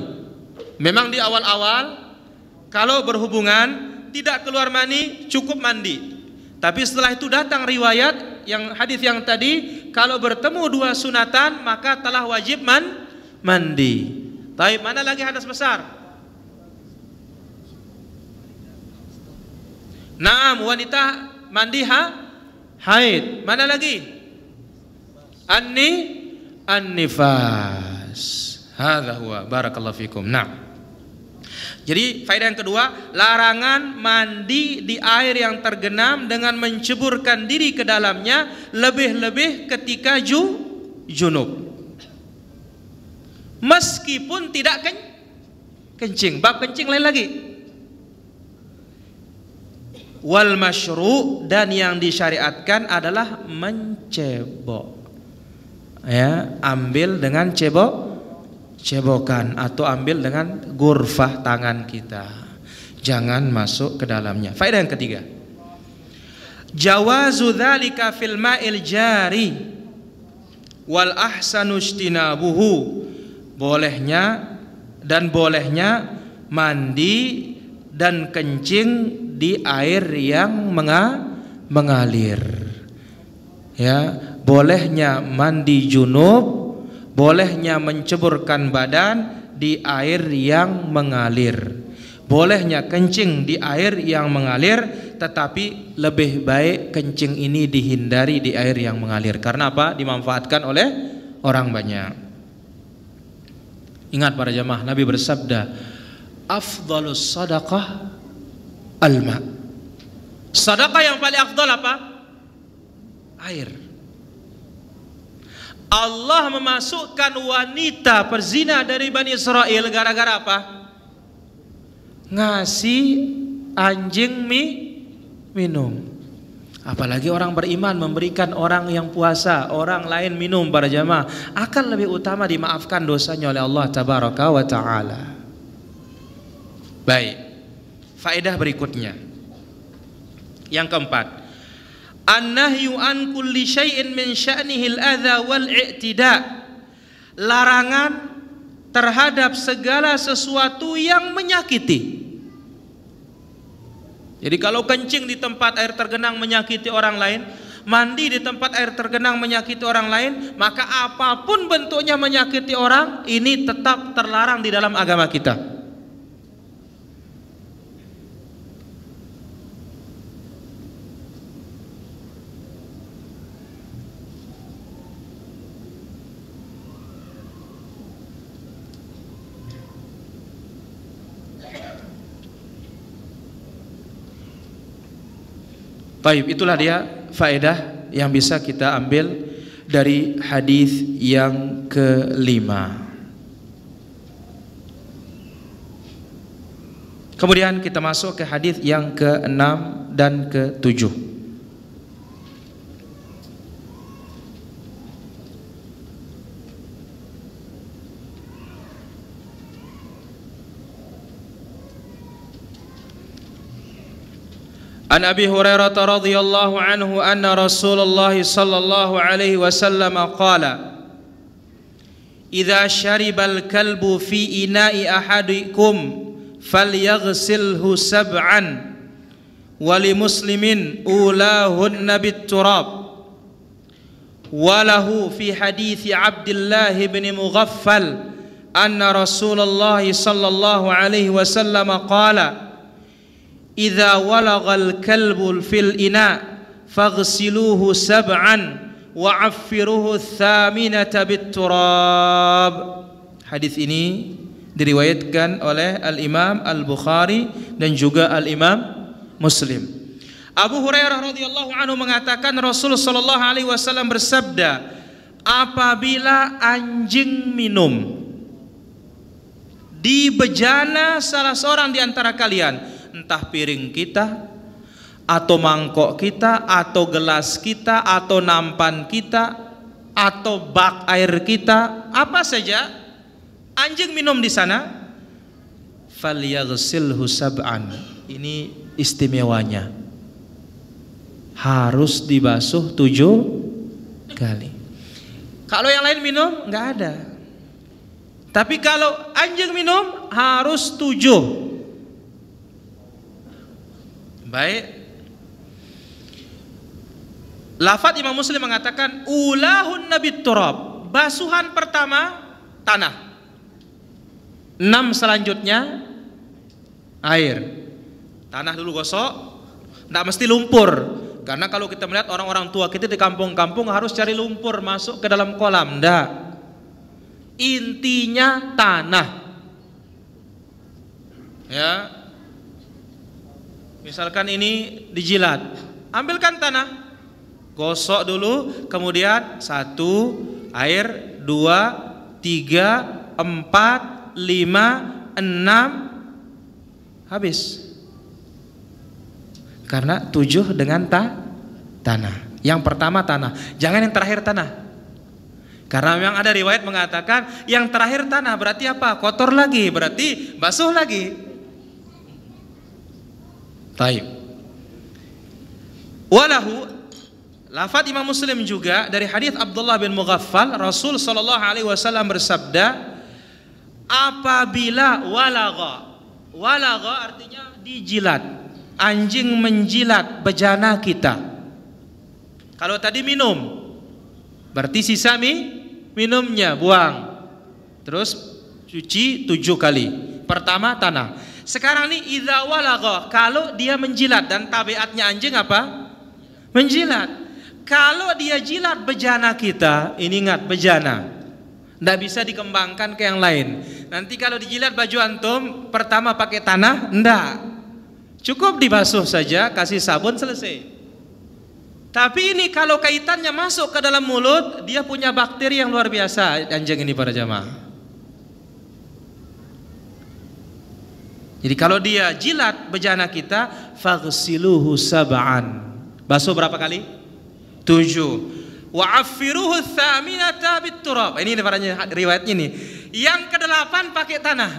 Memang di awal-awal kalau berhubungan tidak keluar mani cukup mandi. Tapi setelah itu datang riwayat yang hadis yang tadi, kalau bertemu dua sunatan maka telah wajib mandi. Tapi mana lagi hadas besar? Naam, wanita mandi haid. Mana lagi? An-nifas. Hadza huwa, barakallahu fikum. Nah, jadi faedah yang kedua, larangan mandi di air yang tergenang dengan menceburkan diri ke dalamnya, lebih-lebih ketika junub. Meskipun tidak kencing. Bab kencing lain lagi. Wal masyru', dan yang disyariatkan adalah mencebok. Ya, ambil dengan cebokan atau ambil dengan gurfah tangan kita. Jangan masuk ke dalamnya. Faedah yang ketiga, jawazu dzalika fil ma'il jari wal ahsanu ijtinabuhu. Bolehnya mandi dan kencing di air yang mengalir. Ya, bolehnya mandi junub, bolehnya menceburkan badan di air yang mengalir, bolehnya kencing di air yang mengalir, tetapi lebih baik kencing ini dihindari di air yang mengalir. Karena apa? Dimanfaatkan oleh orang banyak. Ingat para jamaah, Nabi bersabda, afdhalus sadaqah al-ma'. Sedekah yang paling afdal apa? Air. Allah memasukkan wanita perzina dari Bani Israel gara-gara apa? Ngasih anjing minum. Apalagi orang beriman memberikan orang yang puasa, orang lain minum, para jamaah, akan lebih utama dimaafkan dosanya oleh Allah tabaraka wa ta'ala. Baik, faedah berikutnya yang keempat, an-nahyu an kulli syai'in min sya'nihi al-adha wal i'tida', larangan terhadap segala sesuatu yang menyakiti. Jadi kalau kencing di tempat air tergenang menyakiti orang lain, mandi di tempat air tergenang menyakiti orang lain, maka apapun bentuknya menyakiti orang, ini tetap terlarang di dalam agama kita. Baik, itulah dia faedah yang bisa kita ambil dari hadis yang kelima. Kemudian kita masuk ke hadis yang keenam dan ketujuh. An Abi Hurairah radhiyallahu anhu anna Rasulullah sallallahu alaihi wasallam qala idza syaribal kalbu fi ina'i ahadikum falyaghsilhu sab'an wa li muslimin ulahunna bit turab wa lahu fi hadithi Abdullah bin Mughaffal anna Rasulullah sallallahu alaihi wasallam qala idza walagal kalbul fil ina faghsiluhu sab'an wa affiruhu thaminata bit turab. Hadis ini diriwayatkan oleh Al-Imam Al-Bukhari dan juga Al-Imam Muslim. Abu Hurairah radhiyallahu anhu mengatakan Rasul sallallahu alaihi wasallam bersabda, apabila anjing minum di bejana salah seorang di antara kalian, entah piring kita atau mangkok kita atau gelas kita atau nampan kita atau bak air kita, apa saja, anjing minum di sana, falyaghsilhu sab'an. Ini istimewanya, harus dibasuh 7 kali. Kalau yang lain minum nggak ada, tapi kalau anjing minum harus 7. Baik. Lafaz Imam Muslim mengatakan ulahun nabit turab, basuhan pertama tanah, 6 selanjutnya air. Tanah dulu gosok, tidak mesti lumpur, karena kalau kita melihat orang-orang tua kita di kampung-kampung harus cari lumpur masuk ke dalam kolam, tidak. Intinya tanah, ya. Misalkan ini dijilat, ambilkan tanah, gosok dulu, kemudian 1 air, 2, 3, 4, 5, 6, habis. Karena 7 dengan tanah. Yang pertama tanah, jangan yang terakhir tanah. Karena memang ada riwayat mengatakan yang terakhir tanah berarti apa? Kotor lagi, berarti basuh lagi. Taib. Walahu, lafaz Imam Muslim juga dari hadis Abdullah bin Mughaffal, Rasul sallallahu alaihi wasallam bersabda, apabila walagha artinya dijilat, anjing menjilat bejana kita. Kalau tadi minum, berarti sisa minumnya buang, terus cuci 7 kali. Pertama tanah. Sekarang nih idza walagha, kalau dia menjilat, dan tabiatnya anjing apa? Menjilat. Kalau dia jilat bejana kita, ini ingat bejana, tidak bisa dikembangkan ke yang lain. Nanti kalau dijilat baju antum, pertama pakai tanah, enggak. Cukup dibasuh saja, kasih sabun, selesai. Tapi ini kalau kaitannya masuk ke dalam mulut, dia punya bakteri yang luar biasa anjing ini para jamaah. Jadi kalau dia jilat bejana kita, faghsiluhu sab'an. Basuh berapa kali? 7. Wa affiruhu tsaminata bit-turab. Ini riwayatnya nih. Yang ke-8 pakai tanah.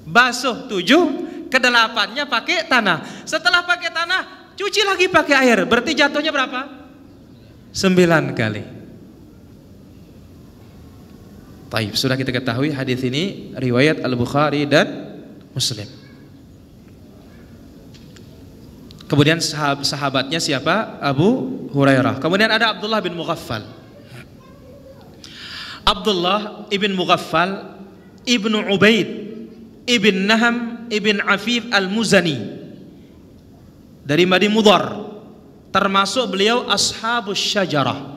Basuh 7, ke-8-nya pakai tanah. Setelah pakai tanah, cuci lagi pakai air. Berarti jatuhnya berapa? 9 kali. Taib, sudah kita ketahui hadis ini riwayat Al-Bukhari dan Muslim. Kemudian sahabatnya siapa? Abu Hurairah. Kemudian ada Abdullah bin Mughaffal. Abdullah ibn Mughaffal ibnu Ubaid ibn Naham ibn Afif al-Muzani dari Madi Mudhar, termasuk beliau ashabus syajarah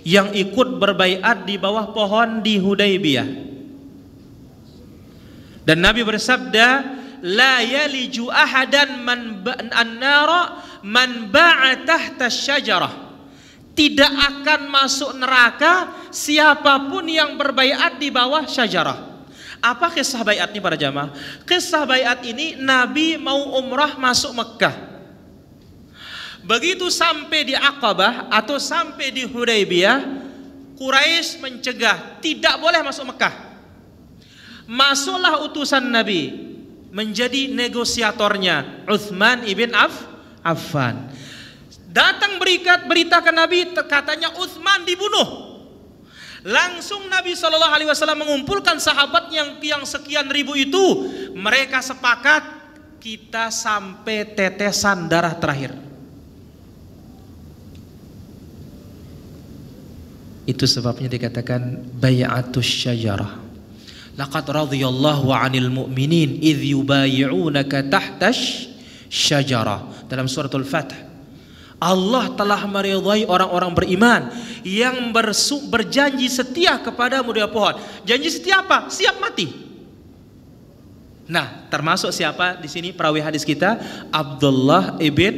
yang ikut berbaiat di bawah pohon di Hudaybiyah. Dan Nabi bersabda, la yaliju ahadan an-nara man ba'a tahta syajarah. Tidak akan masuk neraka siapapun yang berbaiat di bawah syajarah. Apa kisah baiat ini para jamaah? Kisah baiat ini Nabi mau umrah masuk Mekah. Begitu sampai di Aqabah atau sampai di Hudaybiyah, Quraisy mencegah, tidak boleh masuk Mekah. Masuklah utusan Nabi, menjadi negosiatornya Utsman ibn Affan. Datang berita ke Nabi, katanya Utsman dibunuh. Langsung Nabi SAW mengumpulkan sahabat yang sekian ribu itu. Mereka sepakat, kita sampai tetesan darah terakhir. Itu sebabnya dikatakan bai'atus syajarah. Laqad radhiyallahu 'anil mu'minin idh yubayi'unaka tahtash syajarah. Dalam suratul Fath, Allah telah meridhai orang-orang beriman yang berjanji setia kepadamu di pohon. Janji setia apa? Siap mati. Nah, termasuk siapa di sini perawi hadis kita? Abdullah ibn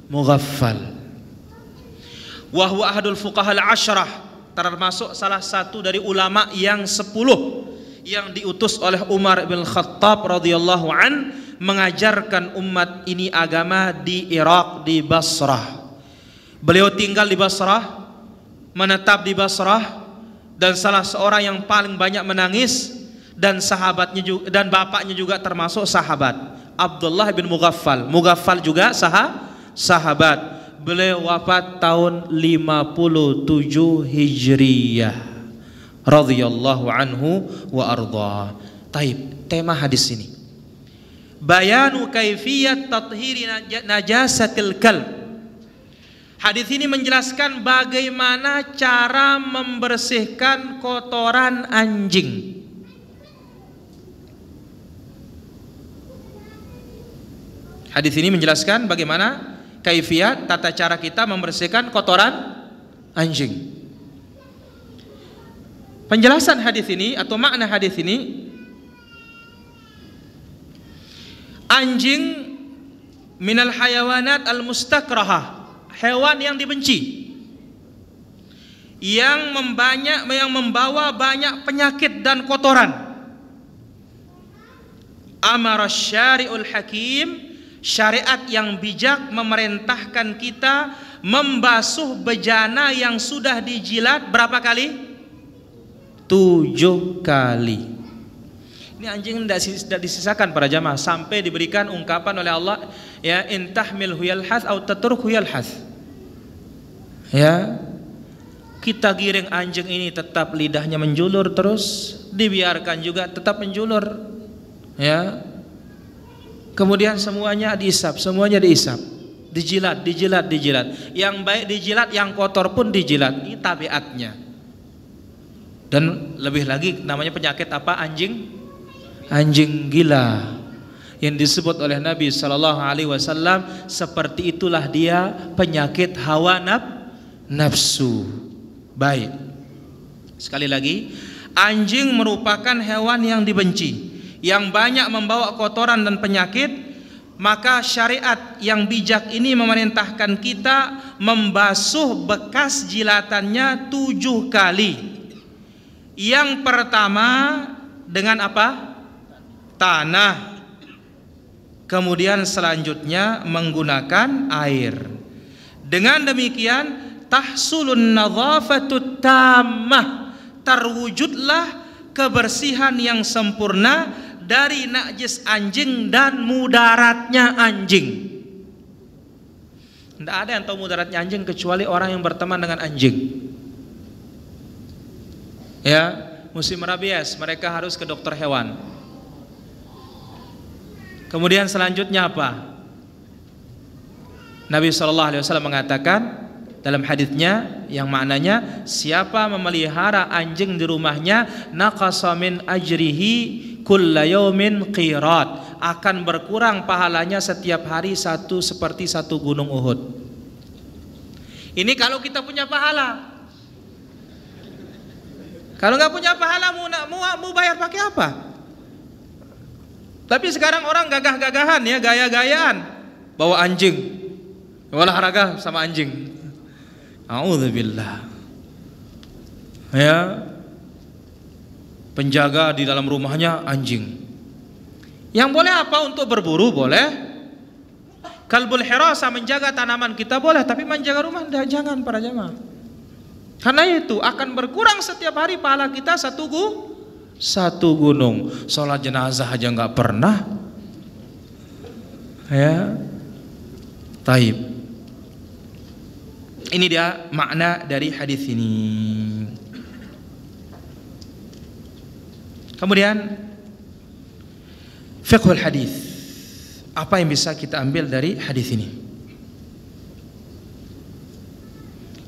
Mughaffal. Wa huwa ahadul fuqaha al-asyrah, termasuk salah satu dari ulama yang 10 yang diutus oleh Umar bin Khattab radhiyallahu an mengajarkan umat ini agama di Irak, di Basrah. Beliau tinggal di Basrah, menetap di Basrah, dan salah seorang yang paling banyak menangis, dan sahabatnya juga, dan bapaknya juga termasuk sahabat, Abdullah bin Mughaffal. Mughaffal juga sahabat. Beliau wafat tahun 57 Hijriyah radhiyallahu anhu wa ardha. Taib, tema hadis ini bayanu kaifiyat tathhiri najasatil kalb. Hadis ini menjelaskan bagaimana cara membersihkan kotoran anjing. Hadis ini menjelaskan bagaimana kaifiyat, tata cara kita membersihkan kotoran anjing. Penjelasan hadis ini atau makna hadis ini, anjing minal hayawanat al-mustakrahah, hewan yang dibenci, yang membawa banyak penyakit dan kotoran. Amara syari'ul hakim, syariat yang bijak memerintahkan kita membasuh bejana yang sudah dijilat berapa kali? 7 kali. Ini anjing tidak disisakan para jamaah, sampai diberikan ungkapan oleh Allah, ya, intahmilhu yalhath au tatrukhu yalhath. Ya, kita giring anjing ini tetap lidahnya menjulur terus, dibiarkan juga tetap menjulur. Ya. Kemudian semuanya diisap, dijilat. Yang baik dijilat, yang kotor pun dijilat. Ini tabiatnya. Dan lebih lagi namanya penyakit apa? Anjing gila yang disebut oleh Nabi Sallallahu Alaihi Wasallam, seperti itulah dia penyakit hawa nafsu. Baik, sekali lagi, anjing merupakan hewan yang dibenci, yang banyak membawa kotoran dan penyakit. maka syariat yang bijak ini memerintahkan kita membasuh bekas jilatannya 7 kali. Yang pertama dengan apa? Tanah. Kemudian selanjutnya menggunakan air. Dengan demikian tahsulun nadhafatut tammah, terwujudlah kebersihan yang sempurna dari najis anjing dan mudaratnya anjing. Tidak ada yang tahu mudaratnya anjing kecuali orang yang berteman dengan anjing. Ya, musim rabies mereka harus ke dokter hewan. Kemudian selanjutnya apa? Nabi SAW mengatakan dalam hadisnya yang maknanya, siapa memelihara anjing di rumahnya, naqasa min ajrihi kulla yaumin qirat, akan berkurang pahalanya setiap hari seperti 1 gunung Uhud. Ini kalau kita punya pahala. Kalau nggak punya pahala mau bayar pakai apa? Tapi sekarang orang gagah-gagahan ya, gaya-gayaan, bawa anjing, olahraga sama anjing. A'udzubillah. Ya, penjaga di dalam rumahnya anjing. Yang boleh apa? Untuk berburu boleh. Kalbul hirasa, menjaga tanaman kita boleh, tapi menjaga rumah jangan para jamaah. Karena itu akan berkurang setiap hari pahala kita 1 gunung. Sholat jenazah aja nggak pernah. Ya, taib. Ini dia makna dari hadis ini. Kemudian fiqhul hadis. Apa yang bisa kita ambil dari hadis ini?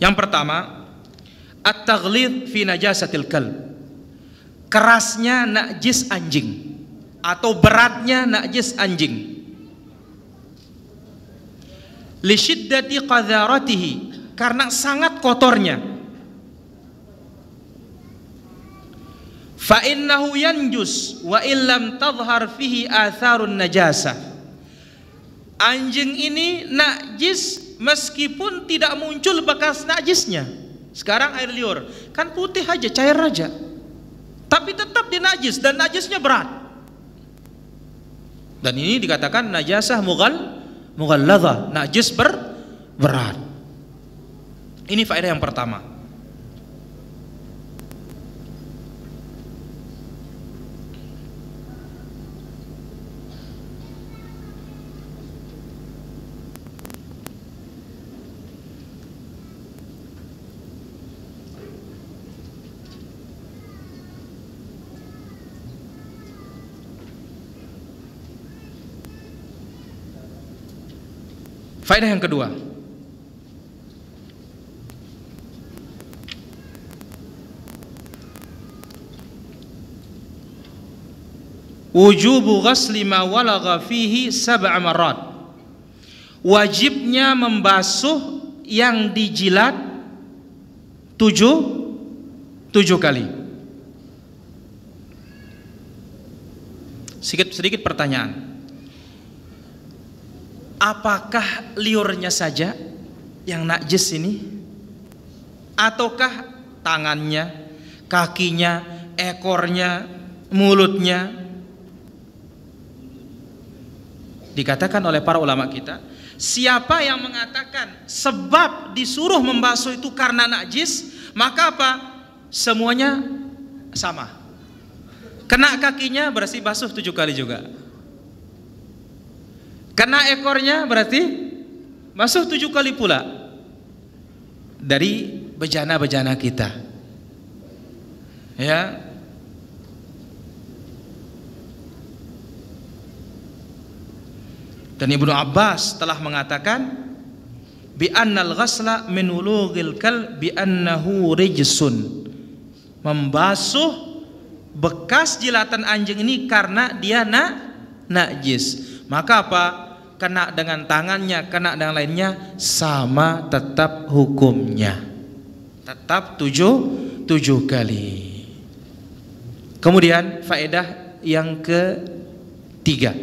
Yang pertama, at-taghlidh fi najasatil kalb. Kerasnya najis anjing atau beratnya najis anjing. Li syiddati qadharatihi, karena sangat kotornya. Fa innahu yanjus wa illam tadhhar fihi atharun najasah. Anjing ini najis meskipun tidak muncul bekas najisnya. Sekarang air liur kan putih aja, cair aja, tapi tetap dia najis dan najisnya berat. Dan ini dikatakan najasah mughalladhah, najis berat. Ini faedah yang pertama. Faedah yang kedua, wujubu ghasli ma walagha fihi 7 marrat. Wajibnya membasuh yang dijilat 7 kali. Sedikit pertanyaan. Apakah liurnya saja yang najis ini? Ataukah tangannya, kakinya, ekornya, mulutnya? Dikatakan oleh para ulama kita, siapa yang mengatakan sebab disuruh membasuh itu karena najis, maka apa? Semuanya sama. Kena kakinya berarti basuh 7 kali juga. Kena ekornya berarti basuh 7 kali pula. Dari bejana-bejana kita. Ya. Dan Ibnu Abbas telah mengatakan bi annal ghasla min wulughil kal bi annahu rijsun. Membasuh bekas jilatan anjing ini karena dia najis. Maka apa? Kena dengan tangannya, kena dengan lainnya, sama tetap hukumnya. Tetap 7 kali. Kemudian faedah yang ketiga,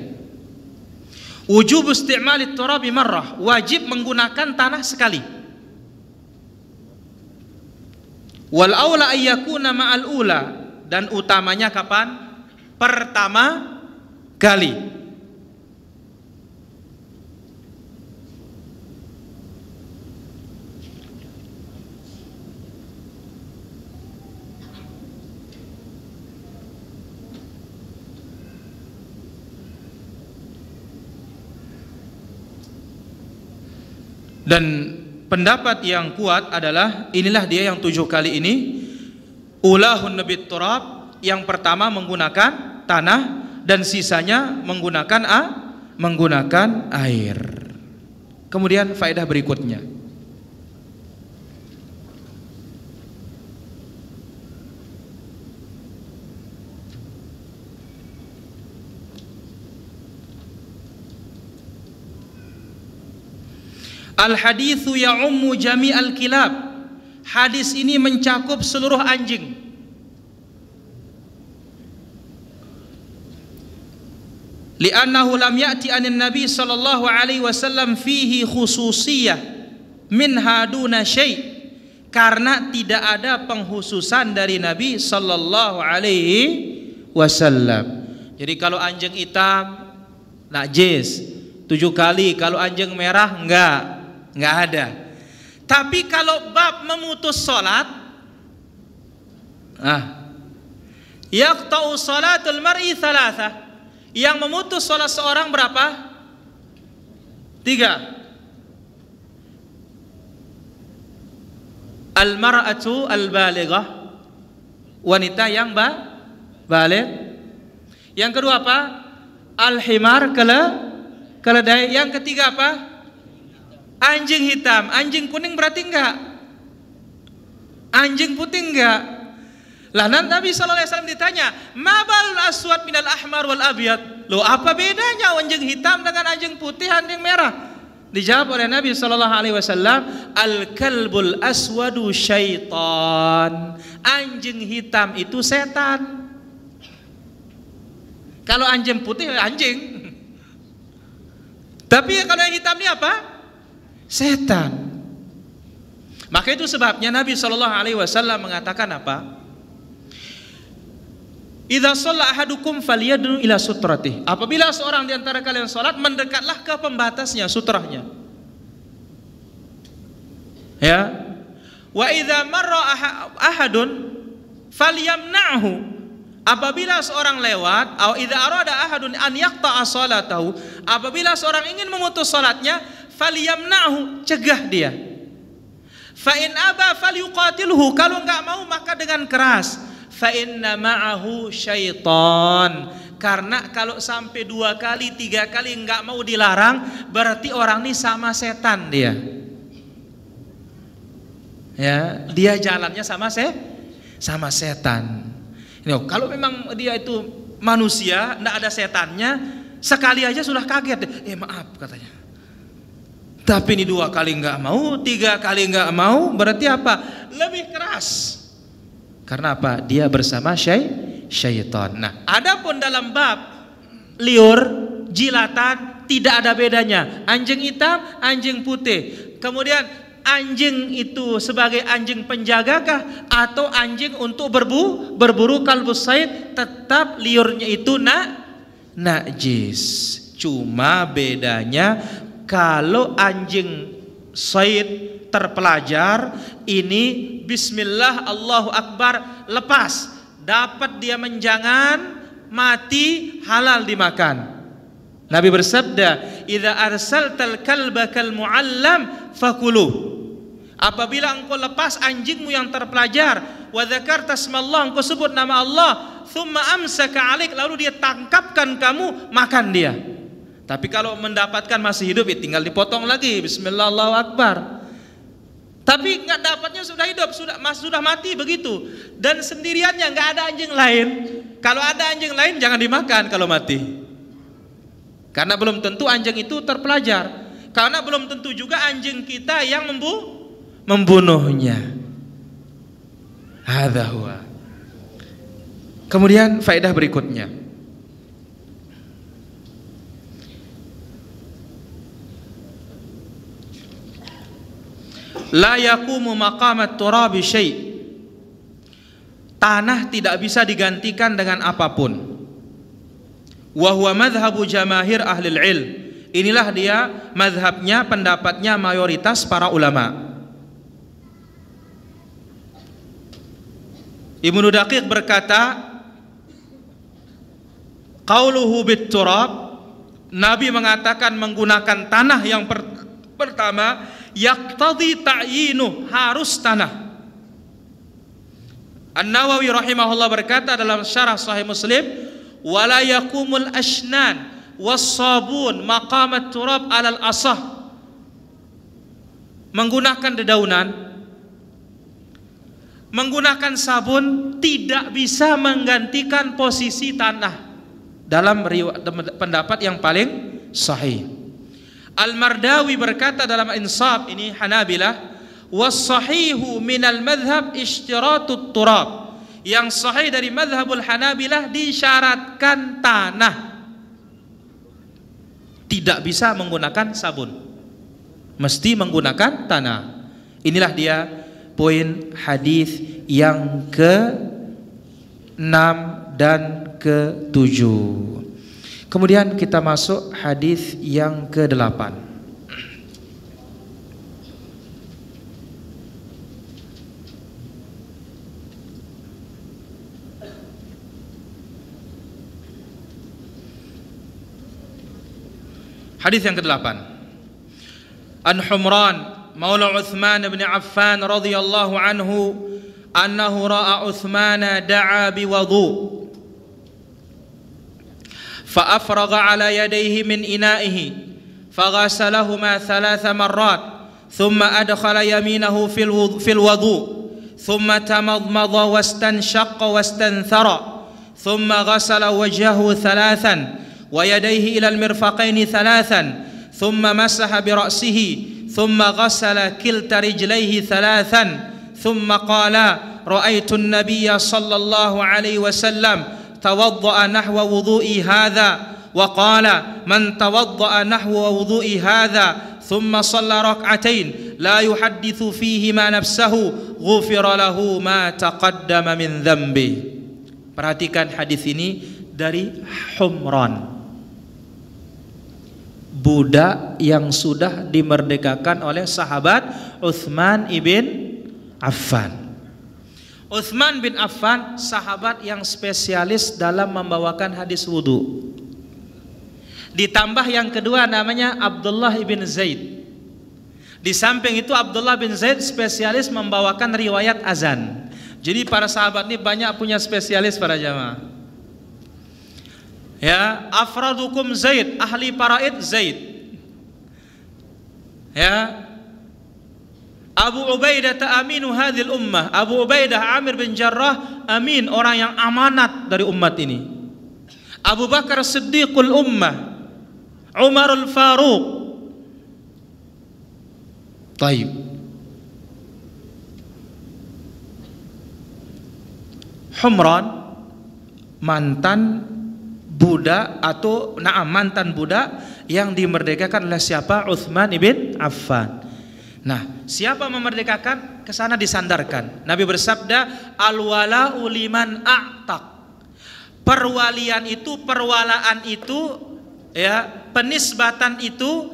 Wujub isti'malit turabi marrah, wajib menggunakan tanah sekali. Wal aula ayyakuna ma'al ula, dan utamanya kapan? Pertama kali. Dan pendapat yang kuat adalah inilah dia yang 7 kali ini, ulahun nabit turab, yang pertama menggunakan tanah dan sisanya menggunakan air. Kemudian faedah berikutnya, al-haditsu ya'ummu jami'al kilab. Hadis ini mencakup seluruh anjing. Li'annahu lam ya'ti 'anin nabi sallallahu alaihi wasallam fihi khususiyah minha duna syai'. Karena tidak ada penghususan dari Nabi sallallahu alaihi wasallam. Jadi kalau anjing hitam najis 7 kali, kalau anjing merah enggak ada. Tapi kalau bab memutus salat, yaqta'u salatul mar'i thalatha, yang memutus salat seorang berapa? 3. Al-mar'atu al-balighah, wanita yang baligh. Yang kedua apa? Al-himar, keledai. Yang ketiga apa? Anjing hitam. Anjing kuning berarti enggak? Anjing putih enggak? Lah Nabi SAW ditanya, ma balul aswad minal ahmar wal abyad. Loh, apa bedanya anjing hitam dengan anjing putih, anjing merah? Dijawab oleh Nabi SAW, al-kalbul aswadu syaitan. Anjing hitam itu setan. Kalau anjing putih anjing. Tapi kalau yang hitam ini apa? Setan. Maka itu sebabnya Nabi SAW mengatakan apa? Idza shalla ahadukum falyadnu ila sutratih. Apabila seorang di antara kalian salat, mendekatlah ke pembatasnya, sutrahnya. Ya. Wa idza marra ahadun falyamna'hu. Apabila seorang lewat, atau idza arada ahadun an yaqta'a salatahu, apabila seorang ingin memutus salatnya, falyamna'hu, cegah dia. Fa in aba falyuqatilhu, kalau enggak mau maka dengan keras. Fa inna ma'ahu syaitan, karena kalau sampai 2 kali 3 kali enggak mau dilarang, berarti orang ini sama setan dia. Ya, dia jalannya sama setan. Kalau memang dia itu manusia, tidak ada setannya, sekali aja sudah kaget. Maaf katanya. Tapi ini 2 kali enggak mau, 3 kali enggak mau, berarti apa? Lebih keras. Karena apa? Dia bersama syaitan. Nah, adapun dalam bab liur, jilatan, tidak ada bedanya. Anjing hitam, anjing putih. Kemudian anjing itu sebagai anjing penjagakah atau anjing untuk berburu kalbus said, tetap liurnya itu najis. Cuma bedanya kalau anjing said terpelajar ini bismillah Allahu akbar, lepas, dapat dia menjangan, mati, halal dimakan. Nabi bersabda, idza arsaltal kalba kal muallam fakuluh. Apabila engkau lepas anjingmu yang terpelajar, wa dzakarta smallah, engkau sebut nama Allah, thumma amsaka alik, lalu dia tangkapkan kamu, makan dia. Tapi kalau mendapatkan masih hidup, ya tinggal dipotong lagi, bismillah Allahu akbar. Tapi nggak dapatnya sudah hidup, sudah mati begitu. Dan sendiriannya, nggak ada anjing lain. Kalau ada anjing lain jangan dimakan kalau mati. Karena belum tentu anjing itu terpelajar. Karena belum tentu juga anjing kita yang membunuhnya. Hadza huwa. Kemudian faedah berikutnya. la yaqumu maqamat turabi syai'. Tanah tidak bisa digantikan dengan apapun. Wa huwa madhhabu jamaahir ahli ilm. Inilah dia madhabnya, pendapatnya mayoritas para ulama. Ibnu Daqiq berkata, qauluhu bit turab, Nabi mengatakan menggunakan tanah yang pertama, yaqtadi ta'yinu, harus tanah. An-Nawawi rahimahullah berkata dalam syarah Sahih Muslim, wala yakumul ashnan was-sabun maqamat turab alal asah. Menggunakan dedaunan, menggunakan sabun tidak bisa menggantikan posisi tanah dalam pendapat yang paling sahih. Al-Mardawi berkata dalam Insaf, ini Hanabilah, was-sahihu minal madhab ishtiratut turab. Yang sahih dari madhabul Hanabilah disyaratkan tanah, tidak bisa menggunakan sabun, mesti menggunakan tanah. Inilah dia poin hadis yang ke-6 dan ke-7. Kemudian kita masuk hadis yang ke-8. Hadis yang ke-8. An Humran maula Uthman bin Affan radhiyallahu anhu annahu ra'a Uthman da'a biwudu fa afraga ala yadayhi min ina'ihi faghasalahuma 3 marrat thumma adkhala yaminahu fil wudu thumma tamadmada wastanshaqqa wastanthara thumma ghasala wajhahu 3 wa yadayhi ila al-mirfaqaini 3 thumma masaha bi ra'sihi thumma ghasala kilta rijlaihi 3 thumma qala ra'aitu an-nabiyya sallallahu alaihi wasallam tawadda'a nahwa wudu'i hadha wa qala man tawadda'a nahwa wudu'i hadha thumma shalla rak'atain la yuhaddithu fihi ma nafsahu ghufira lahu ma taqaddama min dhanbi. Perhatikan hadis ini dari Humran, budak yang sudah dimerdekakan oleh sahabat Uthman ibn Affan. Uthman bin Affan sahabat yang spesialis dalam membawakan hadis wudu. Ditambah yang kedua namanya Abdullah ibn Zaid. Di samping itu Abdullah bin Zaid spesialis membawakan riwayat azan. Jadi para sahabat ini banyak punya spesialis para jamaah. Ya, afradukum Zaid, ahli faraid Zaid. Ya, Abu Ubaidah aminu hadhil ummah. Abu Ubaidah Amir bin Jarrah amin, orang yang amanat dari umat ini. Abu Bakar Siddiqul ummah, Umarul Faruq. Taib. Humran mantan budak atau mantan budak yang dimerdekakan oleh siapa? Uthman ibn Affan. Nah, siapa memerdekakan? Kesana disandarkan. Nabi bersabda, al-wala'u liman a'taq. Perwalian itu, perwalaan itu, ya, penisbatan itu,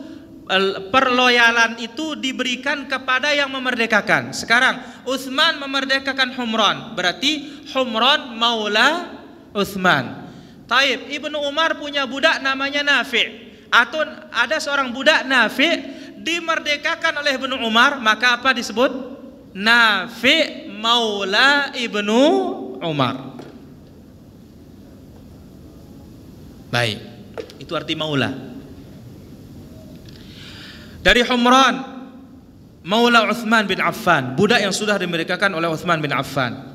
perloyalan itu diberikan kepada yang memerdekakan. Sekarang Uthman memerdekakan Humran, berarti Humran maula Uthman. Taib, Ibnu Umar punya budak namanya Nafi', atau ada seorang budak Nafi' dimerdekakan oleh Ibnu Umar, maka apa disebut? Nafi' maula Ibnu Umar. Baik, itu arti maula. Dari Humran maula Uthman bin Affan, budak yang sudah dimerdekakan oleh Uthman bin Affan.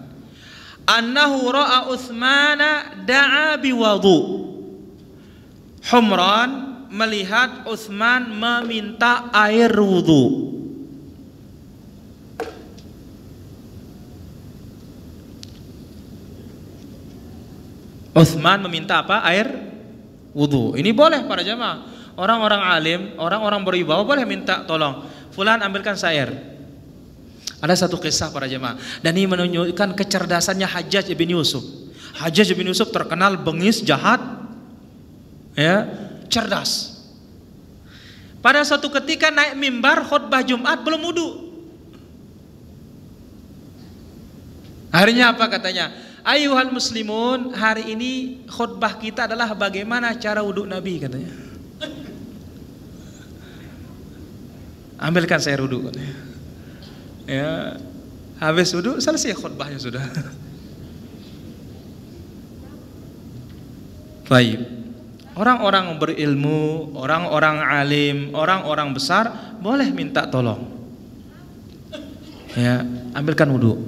Annahu ra'a Uthmana da'a biwudu. Humran melihat Uthman meminta air wudu. Uthman meminta apa? Air wudu. Ini boleh para jamaah. Orang-orang alim, orang-orang berwibawa boleh minta tolong. Fulan ambilkan saya air. Ada satu kisah para jemaah, dan ini menunjukkan kecerdasannya Hajjaj bin Yusuf. Hajjaj bin Yusuf terkenal bengis, jahat, ya, cerdas. Pada suatu ketika naik mimbar khutbah Jumat belum wudu. Akhirnya apa katanya? Ayuhal muslimun, hari ini khutbah kita adalah bagaimana cara wudu Nabi katanya. Ambilkan saya wudu katanya. Ya, habis wudu selesai khutbahnya sudah. Baik. Orang-orang berilmu, orang-orang alim, orang-orang besar boleh minta tolong. Ya, ambilkan wudu.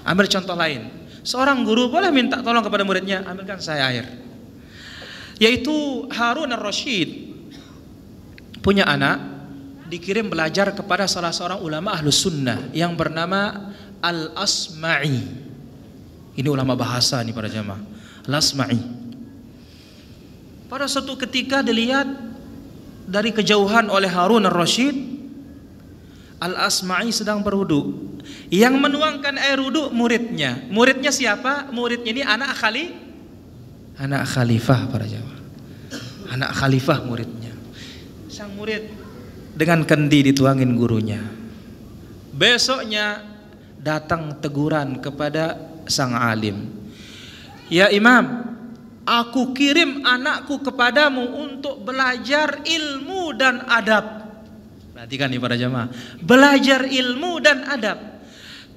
Ambil contoh lain. Seorang guru boleh minta tolong kepada muridnya, ambilkan saya air. Yaitu Harun ar-Rasyid punya anak, dikirim belajar kepada salah seorang ulama Ahlus Sunnah yang bernama Al-Asma'i. Ini ulama bahasa nih para jamaah. Al-Asma'i. Pada suatu ketika dilihat dari kejauhan oleh Harun ar-Rasyid, Al-Asma'i sedang berwudu. Yang menuangkan air wudu muridnya. Muridnya siapa? Muridnya ini anak khalifah para jamaah. Anak khalifah muridnya. Sang murid dengan kendi dituangin gurunya. Besoknya datang teguran kepada sang alim. Ya Imam, aku kirim anakku kepadamu untuk belajar ilmu dan adab. Perhatikan nih para jamaah, belajar ilmu dan adab.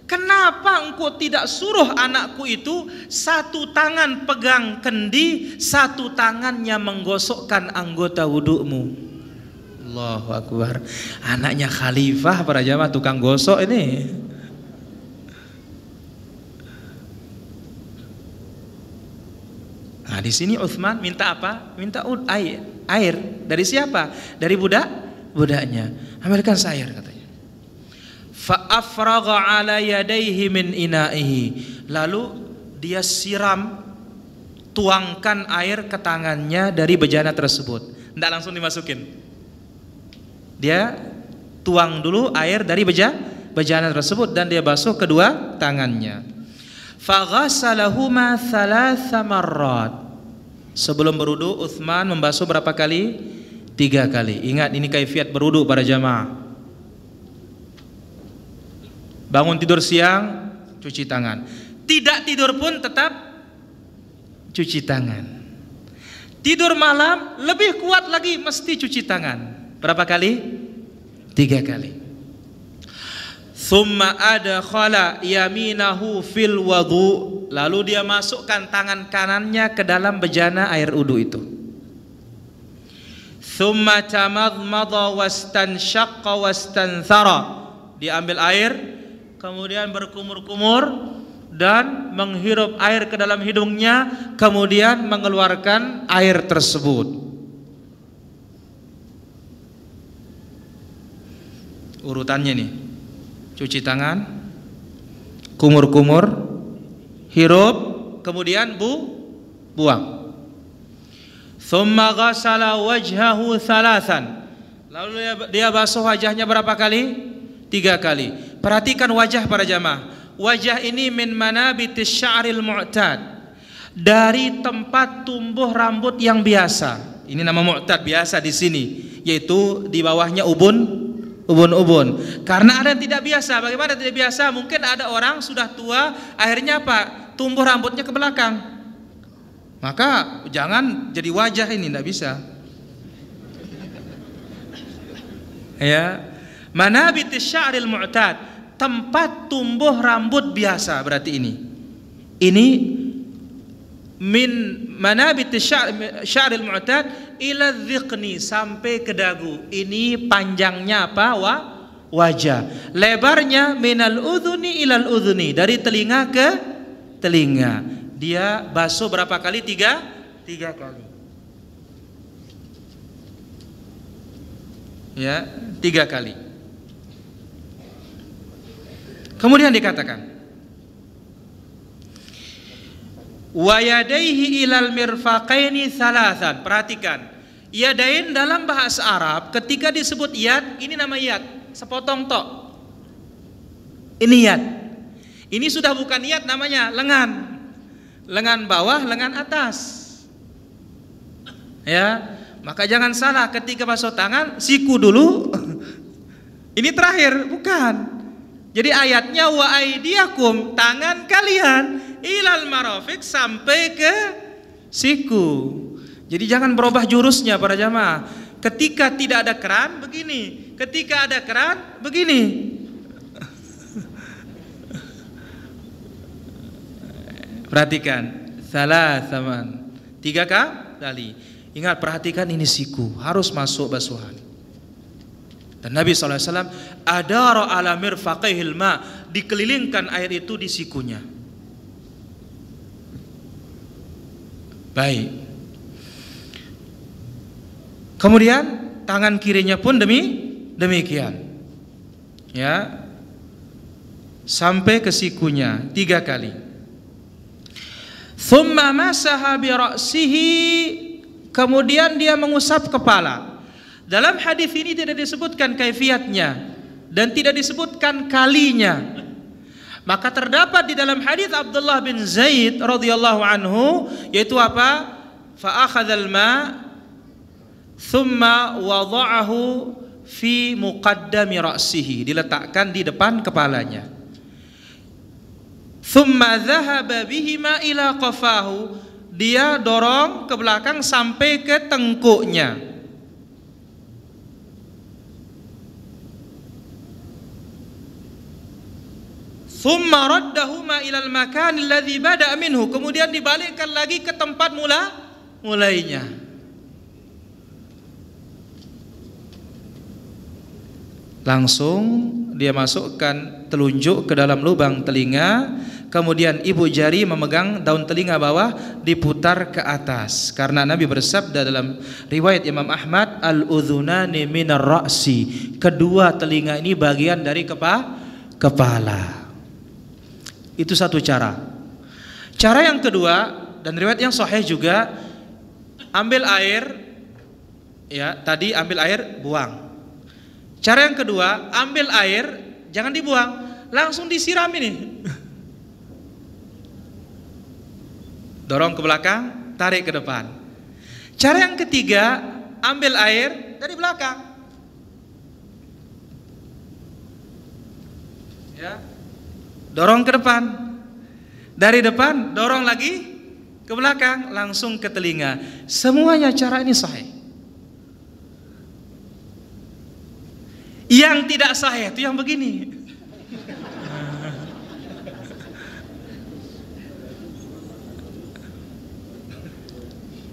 Kenapa engkau tidak suruh anakku itu satu tangan pegang kendi, satu tangannya menggosokkan anggota wudu'mu? Allahu Akbar. Anaknya khalifah para jamaah, tukang gosok ini. Nah, di sini Utsman minta apa? Minta air. Dari siapa? Dari budaknya. Ambilkan saya air katanya. Fa afragha ala yadayhi min ina'ihi. Lalu dia tuangkan air ke tangannya dari bejana tersebut. Tidak langsung dimasukin. Dia tuang dulu air dari bejana tersebut dan dia basuh kedua tangannya. Faghasalahuma thalatha marrat. Sebelum berwudu Utsman membasuh berapa kali? 3 kali. Ingat, ini kaifiat berwudu para jamaah. Bangun tidur siang, cuci tangan. Tidak tidur pun tetap cuci tangan. Tidur malam lebih kuat lagi, mesti cuci tangan. Berapa kali? 3 kali. Thumma adkhala yaminahu fil wudu. Lalu dia masukkan tangan kanannya ke dalam bejana air wudu itu. Thumma tamadmada wastanshaqqa wastanthara. Dia ambil air, kemudian berkumur-kumur dan menghirup air ke dalam hidungnya, kemudian mengeluarkan air tersebut. Urutannya nih, cuci tangan, kumur-kumur, hirup, kemudian buang. Thumma ghasala wajhahu thalathan. Lalu dia basuh wajahnya berapa kali? 3 kali. Perhatikan wajah para jamaah. Wajah ini min manabitis sya'ril mu'tad, dari tempat tumbuh rambut yang biasa. Ini nama mu'tad biasa di sini, yaitu di bawahnya ubun. Karena ada yang tidak biasa. Bagaimana tidak biasa? Mungkin ada orang sudah tua, akhirnya apa? Tumbuh rambutnya ke belakang. Maka jangan jadi wajah ini, tidak bisa. Ya, manabitis sya'ril mu'tad, tempat tumbuh rambut biasa berarti ini. Ini min manabitis sya'ril mu'tad ila dhiqni, sampai ke dagu. Ini panjangnya apa? Wajah. Lebarnya minal udhuni ilal udhuni, dari telinga ke telinga. Dia basuh berapa kali? 3 kali. Ya, 3 kali. Kemudian dikatakan wa yadaihi ilal mirfaqaini thalathan. Perhatikan, yadain dalam bahasa Arab ketika disebut yad, ini nama yad, sepotong tok. Niat. Ini sudah bukan niat, namanya lengan. Lengan bawah, lengan atas. Ya, maka jangan salah ketika basuh tangan siku dulu. Ini terakhir, bukan. Jadi ayatnya wa aidiakum, tangan kalian ilal marafiq, sampai ke siku. Jadi jangan berubah jurusnya para jamaah. Ketika tidak ada keran begini, ketika ada keran begini. Perhatikan, salah saman, 3 kali. Ingat, perhatikan ini siku harus masuk basuhan. Dan Nabi SAW adara ala mirfaqihil ma, dikelilingkan air itu di sikunya. Baik. Kemudian tangan kirinya pun demikian. Ya. Sampai ke sikunya 3 kali. Thumma masaha bi ra'sihi, kemudian dia mengusap kepala. Dalam hadis ini tidak disebutkan kaifiatnya dan tidak disebutkan kalinya. Maka terdapat di dalam hadis Abdullah bin Zaid radhiyallahu anhu, yaitu apa? Fa akhadzal ma thumma wada'ahu fi muqaddami ra'sihi, diletakkan di depan kepalanya. Thumma dhahaba bihima ila qafahu, dia dorong ke belakang sampai ke tengkuknya. Thumma raddahuma ila al-makan alladhi bada'a minhu, kemudian dibalikkan lagi ke tempat mulainya. Langsung dia masukkan telunjuk ke dalam lubang telinga, kemudian ibu jari memegang daun telinga bawah, diputar ke atas. Karena Nabi bersabda dalam riwayat Imam Ahmad, al-udhunani minar ra'si, kedua telinga ini bagian dari kepala. Itu satu cara. Cara yang kedua, dan riwayat yang sahih juga, ambil air, ya tadi ambil air, buang. Cara yang kedua, ambil air, jangan dibuang, langsung disiram ini. Dorong ke belakang, tarik ke depan. Cara yang ketiga, ambil air dari belakang. Ya. Dorong ke depan. Dari depan, dorong lagi ke belakang, langsung ke telinga. Semuanya cara ini sahih. Yang tidak sahih itu yang begini.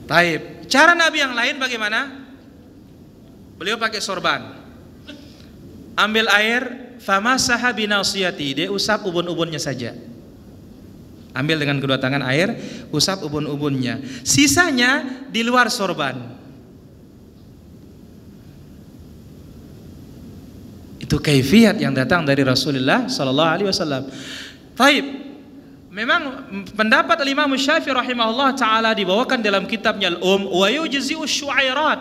Taib. Cara Nabi yang lain bagaimana? Beliau pakai sorban. Ambil air, famasaha binasiyati, dia usap ubun-ubunnya saja. Ambil dengan kedua tangan air, usap ubun-ubunnya. Sisanya di luar sorban. Itu kaifiat yang datang dari Rasulullah sallallahu alaihi wasallam. Taib. Memang pendapat Imam Syafi'i rahimahullah taala dibawakan dalam kitabnya Al-Um wa yujzi'u syu'airat.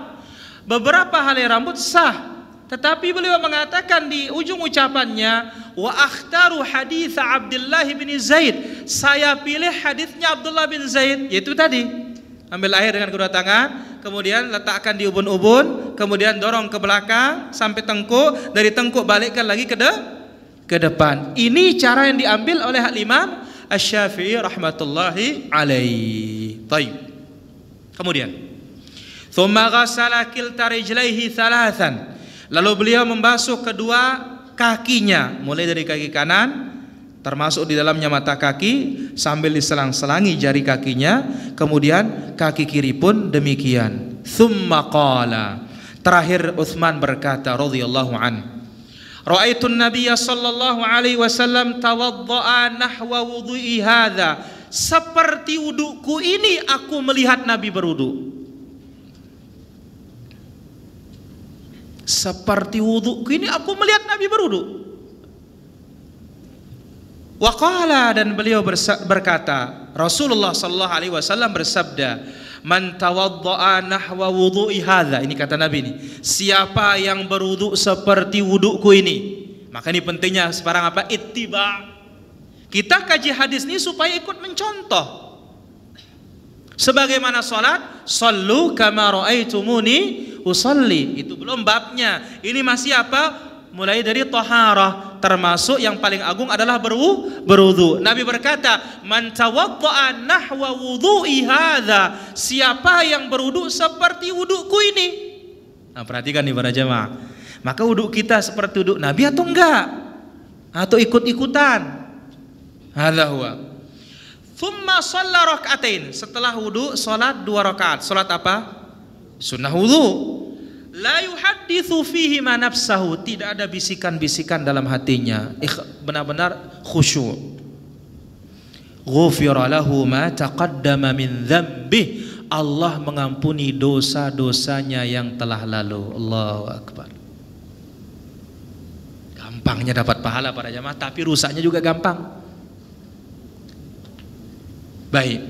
Beberapa helai rambut sah, tetapi beliau mengatakan di ujung ucapannya, wa akhtaru hadits Abdullah bin Zaid, saya pilih hadisnya Abdullah bin Zaid, yaitu tadi ambil air dengan kedua tangan, kemudian letakkan di ubun-ubun, kemudian dorong ke belakang sampai tengkuk, dari tengkuk balikkan lagi ke depan. Ini cara yang diambil oleh Imam Asy-Syafi'i rahmatullahi alaihi. Baik. Kemudian, thumma ghassala kilta rijlaihi thalathan. Lalu beliau membasuh kedua kakinya, mulai dari kaki kanan termasuk di dalamnya mata kaki sambil diselang-selangi jari kakinya, kemudian kaki kiri pun demikian. Thumma qala, terakhir Utsman berkata radhiyallahu an, ra'aitun nabiyya sallallahu alaihi wasallam tawaddaa nahwa wudu'i hadza, seperti wuduku ini aku melihat Nabi berwudu. Seperti wuduku ini aku melihat Nabi berwudu. Waqala, dan beliau berkata, Rasulullah sallallahu alaihi wasallam bersabda, man tawaddaa nahwa wudu'i hadza, ini kata Nabi ini, siapa yang berwudu seperti wuduku ini, Maka ini pentingnya sekarang apa? Ittiba. Kita kaji hadis ini supaya ikut mencontoh. Sebagaimana salat, sallu kama raaitumuni usalli. Itu belum babnya. Ini masih apa? Mulai dari taharah, termasuk yang paling agung adalah berwudu. Nabi berkata, "Man tawadda'a nahwa wudu'i hadza." Siapa yang berwudu seperti wuduku ini. Nah, perhatikan nih para jemaah. Maka wudu kita seperti wudu Nabi atau enggak? Atau ikut-ikutan? Hadza huwa. Thumma shalla rak'atain. Setelah wudu salat 2 rakaat. Salat apa? Sunnah wudu. La yuhadditsu fihi ma nafsahu, tidak ada bisikan-bisikan dalam hatinya. Benar-benar khusyuk. Ghufira lahu ma taqaddama min dzambih. Allah mengampuni dosa-dosanya yang telah lalu. Allahu akbar. Gampangnya dapat pahala para jamaah, tapi rusaknya juga gampang. Baik.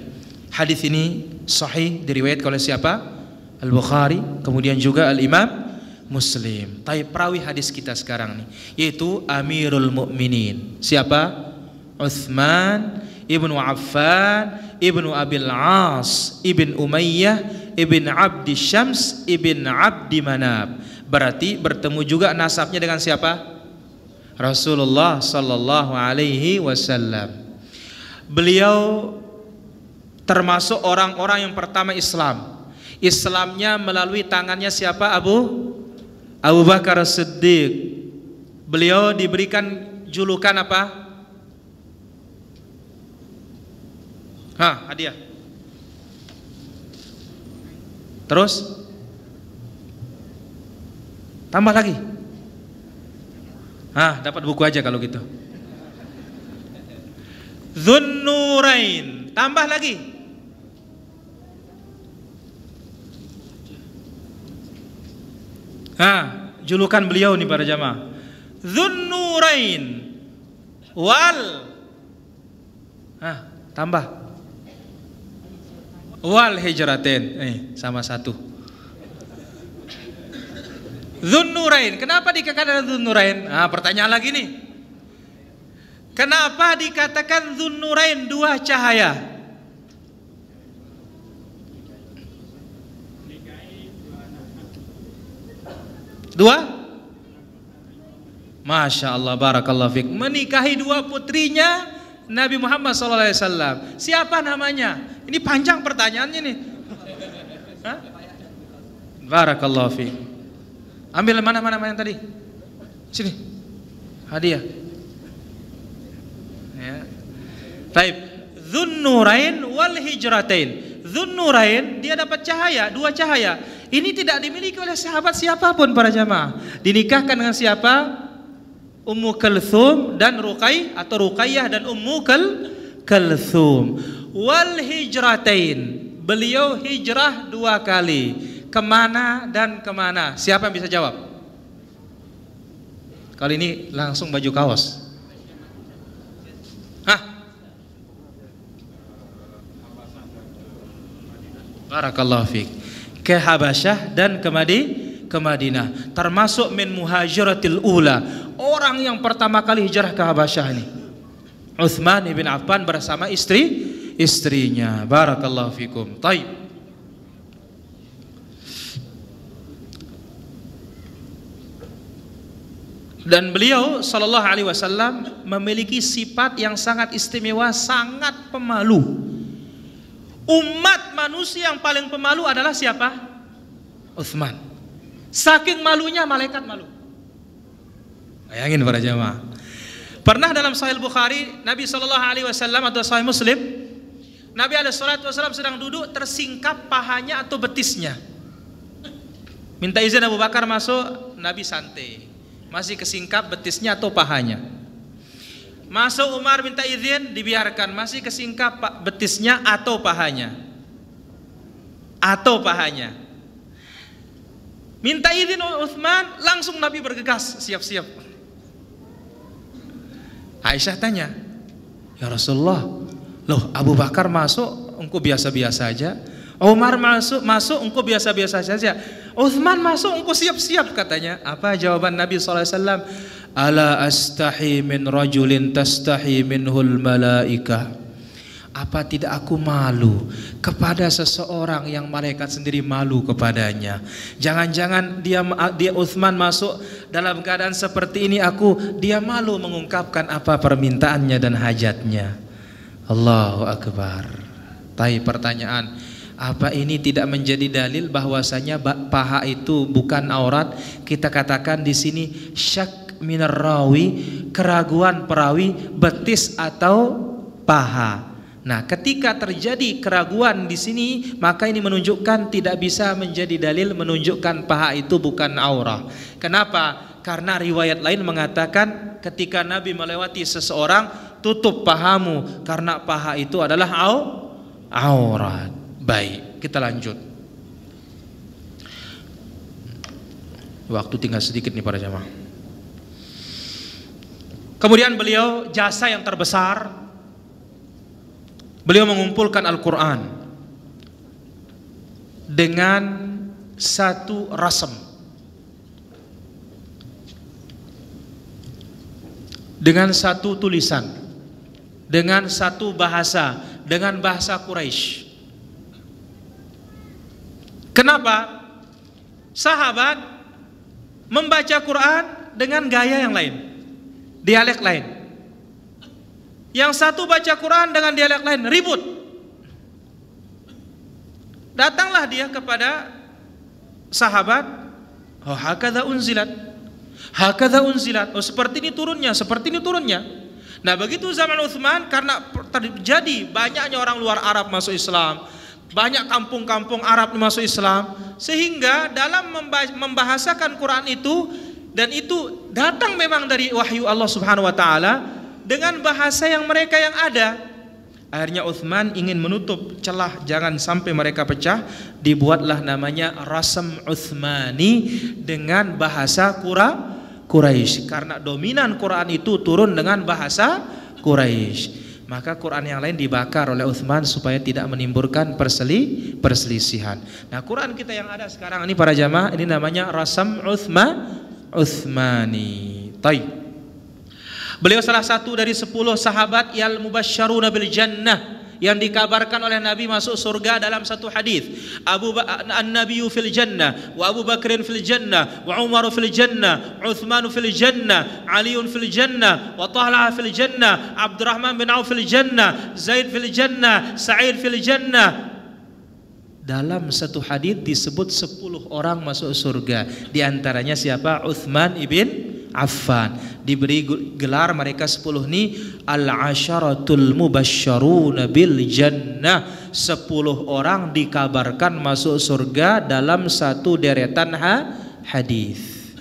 Hadis ini sahih diriwayatkan oleh siapa? Al-Bukhari, kemudian juga Al-Imam Muslim. Tapi perawi hadis kita sekarang nih, yaitu Amirul Mukminin. Siapa? Utsman ibnu Affan ibnu Abil As ibn Umayyah ibn Abdi Syams ibn Abdi Manab. Berarti bertemu juga nasabnya dengan siapa? Rasulullah sallallahu alaihi wasallam. Beliau termasuk orang-orang yang pertama Islam. Islamnya melalui tangannya siapa? Abu Bakar As-Siddiq. Beliau diberikan julukan apa? Hadiah. Terus tambah lagi. Dapat buku aja kalau gitu. Dzunnurain. Tambah lagi. Julukan beliau nih para jamaah. Dzunnurain wal tambah wal hijratain. Sama satu. Dzunnurain. Kenapa dikatakan Dzunnurain? Pertanyaan lagi nih. Kenapa dikatakan Dzunnurain, 2 cahaya? Masya Allah, barakallahu fiik. Menikahi 2 putrinya Nabi Muhammad SAW. Siapa namanya? Ini panjang pertanyaannya nih. Barakallahu fiik. Ambil mana yang tadi? Sini. Hadiah. Ya. Baik. Dzunnurain wal hijratain. Dzunnurain, dia dapat cahaya, 2 cahaya. Ini tidak dimiliki oleh sahabat siapapun para jamaah. Dinikahkan dengan siapa? Ummu Kalthum dan Ruqayyah dan Ummu Kalthum. Wal hijratain. Beliau hijrah 2 kali. Kemana dan kemana? Siapa yang bisa jawab? Kali ini langsung baju kaos. Barakallahu fiik. Ke Habasyah dan ke Madinah. Termasuk min muhajiratil ula. Orang yang pertama kali hijrah ke Habasyah ini. Utsman ibn Affan bersama istrinya. Barakallahu fikum. Taib. Dan beliau sallallahu alaihi wasallam memiliki sifat yang sangat istimewa, sangat pemalu. Umat manusia yang paling pemalu adalah siapa? Utsman. Saking malunya malaikat malu. Bayangin para jamaah. Pernah dalam Sahih Bukhari, Nabi sallallahu alaihi wasallam atau Sahih Muslim, Nabi alaihi salatu wasallam sedang duduk, tersingkap pahanya atau betisnya. Minta izin Abu Bakar masuk, Nabi santai. Masih kesingkap betisnya atau pahanya. Masuk Umar minta izin, dibiarkan. Masih kesingkap betisnya atau pahanya. Minta izin Utsman, langsung Nabi bergegas, siap-siap. Aisyah tanya, ya Rasulullah, loh Abu Bakar masuk, engkau biasa-biasa aja. Umar masuk, engkau biasa-biasa saja. Utsman masuk, engkau siap-siap katanya. Apa jawaban Nabi SAW? Ala astahi min rajulin tastahi minhul malaikah. Apa tidak aku malu kepada seseorang yang malaikat sendiri malu kepadanya? Jangan-jangan dia Utsman masuk dalam keadaan seperti ini, dia malu mengungkapkan apa permintaannya dan hajatnya. Allahu Akbar. Tapi pertanyaan, apa ini tidak menjadi dalil bahwasanya paha itu bukan aurat? Kita katakan di sini syak minar rawi, keraguan perawi betis atau paha. Nah, ketika terjadi keraguan di sini, maka ini menunjukkan tidak bisa menjadi dalil menunjukkan paha itu bukan aurah. Kenapa? Karena riwayat lain mengatakan ketika Nabi melewati seseorang, tutup pahamu karena paha itu adalah aurat. Baik, kita lanjut. Waktu tinggal sedikit nih para jamaah. Kemudian beliau jasa yang terbesar, beliau mengumpulkan Al-Quran dengan satu rasam, dengan satu tulisan, dengan satu bahasa, dengan bahasa Quraisy. Kenapa? Sahabat membaca Quran dengan gaya yang lain, dialek lain. Yang satu baca Quran dengan dialek lain, ribut. Datanglah dia kepada sahabat, oh hakadha unzilat, hakadha unzilat, oh seperti ini turunnya, seperti ini turunnya. Nah begitu zaman Utsman, karena terjadi banyaknya orang luar Arab masuk Islam, banyak kampung-kampung Arab masuk Islam, sehingga dalam membahasakan Quran itu, dan itu datang memang dari wahyu Allah Subhanahu wa taala dengan bahasa yang mereka yang ada. Akhirnya Utsman ingin menutup celah jangan sampai mereka pecah, dibuatlah namanya Rasam Utsmani dengan bahasa Quraisy, karena dominan Quran itu turun dengan bahasa Quraisy. Maka Quran yang lain dibakar oleh Utsman supaya tidak menimbulkan perselisihan. Nah, Quran kita yang ada sekarang ini para jamaah, ini namanya Rasam Utsmani. Taib. Beliau salah satu dari 10 sahabat yang mubasysyaruna bil jannah, yang dikabarkan oleh Nabi masuk surga dalam satu hadis. An-nabiyyu fil jannah, wa Abu Bakrin fil jannah, wa Umar fil jannah, Utsman fil jannah, Ali fil jannah, wa Talha fil jannah, Abdurrahman bin Auf fil jannah, Zaid fil jannah, Sa'id fil jannah. Dalam satu hadis disebut 10 orang masuk surga. Di antaranya siapa? Utsman ibn Affan. Diberi gelar mereka 10 ini al-asyaratul mubasysyaruna bil jannah. 10 orang dikabarkan masuk surga dalam satu deretan hadis.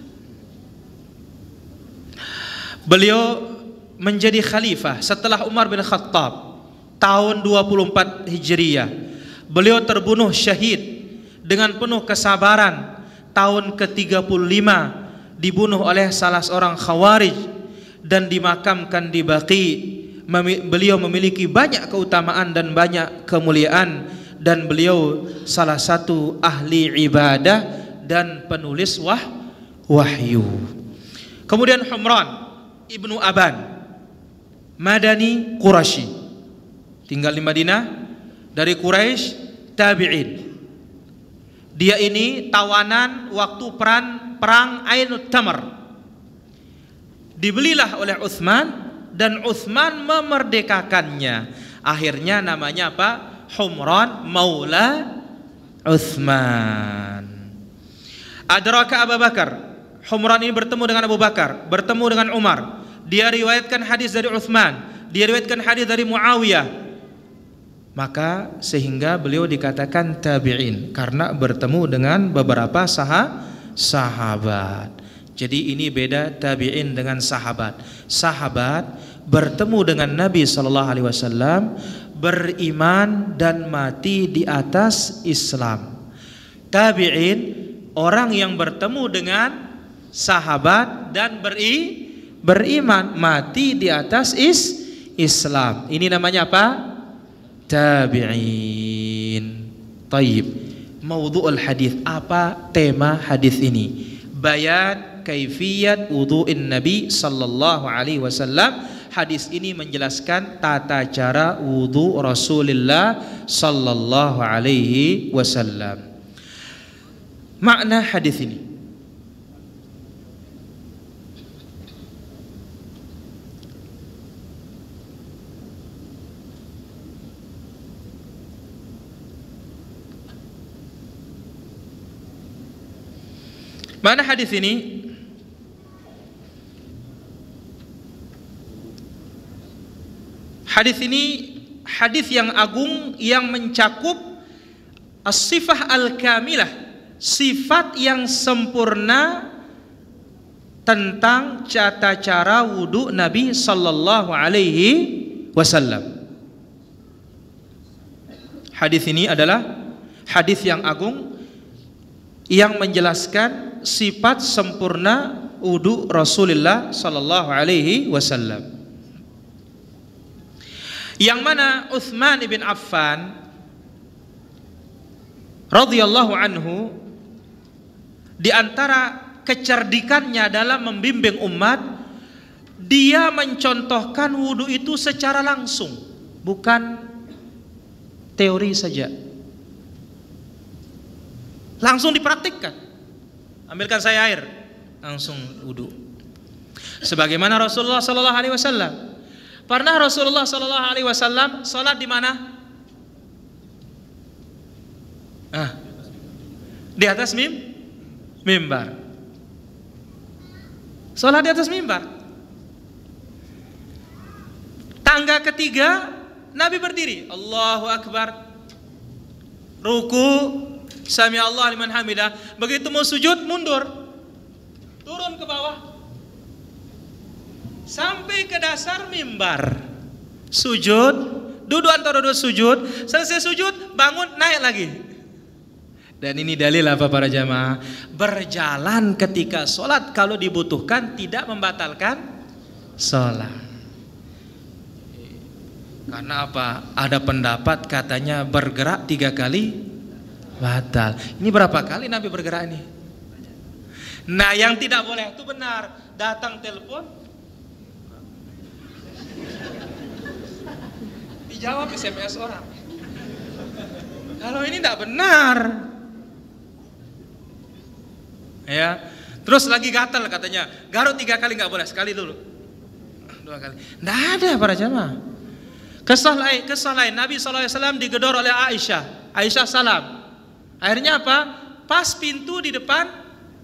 Beliau menjadi khalifah setelah Umar bin Khattab tahun 24 Hijriah. Beliau terbunuh syahid dengan penuh kesabaran tahun ke-35, dibunuh oleh salah seorang khawarij dan dimakamkan di Baqi. Beliau memiliki banyak keutamaan dan banyak kemuliaan, dan beliau salah satu ahli ibadah dan penulis wahyu. Kemudian Humran ibnu Aban, Madani Quraisy, tinggal di Madinah, dari Quraisy, tabi'in. Dia ini tawanan waktu perang Ainut Tamar. Dibelilah oleh Utsman dan Utsman memerdekakannya. Akhirnya namanya apa? Humran Maula Utsman. Adraka Abu Bakar. Humran ini bertemu dengan Abu Bakar, bertemu dengan Umar. Dia riwayatkan hadis dari Utsman, dia riwayatkan hadis dari Muawiyah. Maka sehingga beliau dikatakan tabi'in karena bertemu dengan beberapa sahabat. Jadi ini beda tabi'in dengan sahabat. Sahabat bertemu dengan Nabi SAW, beriman dan mati di atas Islam. Tabi'in orang yang bertemu dengan sahabat dan beriman mati di atas Islam. Ini namanya apa? Tabi'in. Taib. Maudhu'ul hadis, apa tema hadis ini? Bayan kaifiyat wudu'in Nabi sallallahu alaihi wasallam. Hadis ini menjelaskan tata cara wudu Rasulullah sallallahu alaihi wasallam. Makna hadis ini, makna hadis ini, hadis ini hadis yang agung yang mencakup as-sifah al-kamilah, sifat yang sempurna tentang tata cara wudu Nabi sallallahu alaihi wasallam. Hadis ini adalah hadis yang agung yang menjelaskan sifat sempurna wudu Rasulullah sallallahu alaihi wasallam. Yang mana Utsman bin Affan radhiyallahu anhu, di antara kecerdikannya dalam membimbing umat, dia mencontohkan wudu itu secara langsung, bukan teori saja. Langsung dipraktikkan. Ambilkan saya air, langsung wudu. Sebagaimana Rasulullah sallallahu alaihi wasallam. Pernah Rasulullah sallallahu alaihi wasallam salat di mana? Di atas mimbar. Salat di atas mimbar. Tangga ketiga Nabi berdiri, Allahu Akbar, ruku, sami Allah liman hamidah. Begitu mau sujud mundur, turun ke bawah, sampai ke dasar mimbar, sujud, duduk antara dua sujud, selesai sujud bangun naik lagi. Dan ini dalil apa para jamaah? Berjalan ketika sholat kalau dibutuhkan tidak membatalkan sholat. Karena apa? Ada pendapat katanya bergerak 3 kali batal. Ini berapa kali Nabi bergerak ini? Nah, yang tidak boleh itu benar, datang telepon, dijawab SMS orang. Kalau ini tidak benar, ya. Terus lagi gatal katanya, garuk 3 kali nggak boleh, sekali dulu, 2 kali. Nggak ada para jamaah. Kisah lain, Nabi SAW digedor oleh Aisyah salam. Akhirnya apa? Pas pintu di depan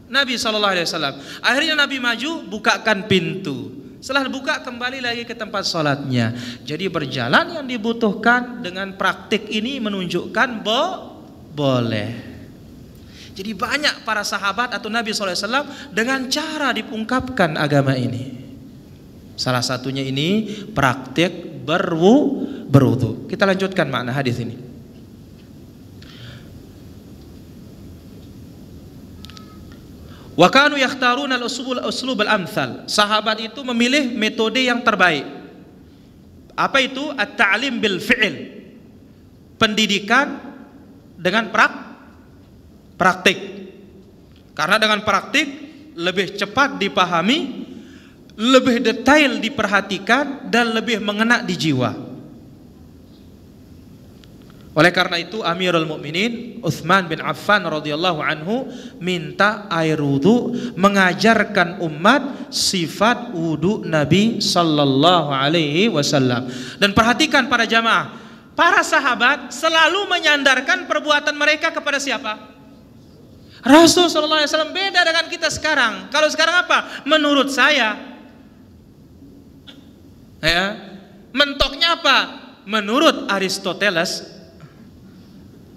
Nabi SAW. Akhirnya Nabi maju, bukakan pintu. Setelah buka kembali lagi ke tempat sholatnya. Jadi berjalan yang dibutuhkan dengan praktik ini menunjukkan boleh. Jadi banyak para sahabat atau Nabi SAW dengan cara diungkapkan agama ini. Salah satunya ini praktik berwudu. Kita lanjutkan makna hadis ini. Wa kanu yakhtaruna al-uslub al-amthal. Sahabat itu memilih metode yang terbaik. Apa itu? At-ta'lim bil fi'il. Pendidikan dengan praktik. Karena dengan praktik lebih cepat dipahami, lebih detail diperhatikan, dan lebih mengena di jiwa. Oleh karena itu Amirul Mukminin Utsman bin Affan radhiyallahu anhu minta air wudu, mengajarkan umat sifat wudu Nabi sallallahu alaihi wasallam. Dan perhatikan para jamaah, para sahabat selalu menyandarkan perbuatan mereka kepada siapa? Rasul sallallahu alaihi wasallam. Beda dengan kita sekarang. Kalau sekarang apa? Menurut saya, ya, mentoknya apa? Menurut Aristoteles,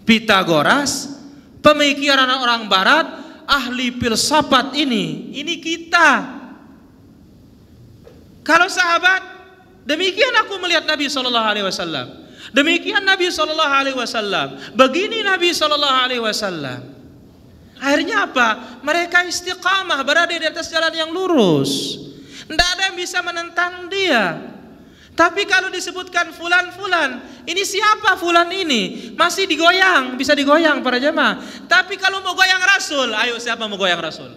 Pitagoras, pemikiran orang barat, ahli filsafat ini kita. Kalau sahabat, demikian aku melihat Nabi sallallahu alaihi wasallam. Demikian Nabi sallallahu alaihi wasallam. Begini Nabi sallallahu alaihi wasallam. Akhirnya apa? Mereka istiqamah, berada di atas jalan yang lurus. Tidak ada yang bisa menentang dia. Tapi kalau disebutkan fulan, ini siapa fulan ini? Masih digoyang, bisa digoyang para jemaah. Tapi kalau mau goyang Rasul, ayo siapa mau goyang Rasul?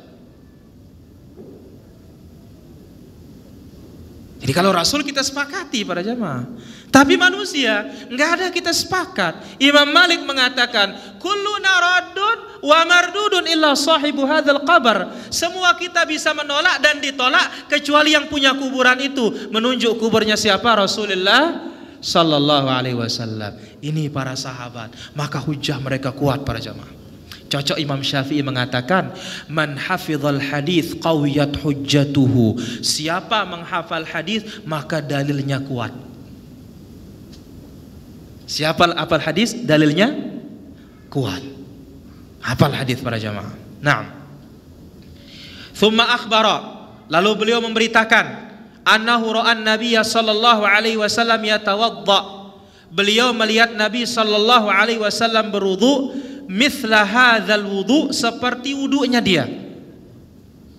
Jadi kalau Rasul kita sepakati para jamaah. Tapi manusia nggak ada kita sepakat. Imam Malik mengatakan, kulluna raddun wa mardudun illa sahibu hadzal qabr. Semua kita bisa menolak dan ditolak kecuali yang punya kuburan itu. Menunjuk kuburnya siapa? Rasulullah sallallahu alaihi wasallam. Ini para sahabat, maka hujah mereka kuat para jamaah. Cocok Imam Syafi'i mengatakan, man hafizal hadis qawiyat hujjatuhu. Siapa menghafal hadis maka dalilnya kuat. Siapa hafal hadis dalilnya kuat. Hafal hadis para jamaah. Naam. Thumma akhbara, lalu beliau memberitakan, annahu ra'an nabiyya sallallahu alaihi wasallam yatawadda. Beliau melihat Nabi sallallahu alaihi wasallam berwudu mithla hadzal wudu, seperti wudunya dia.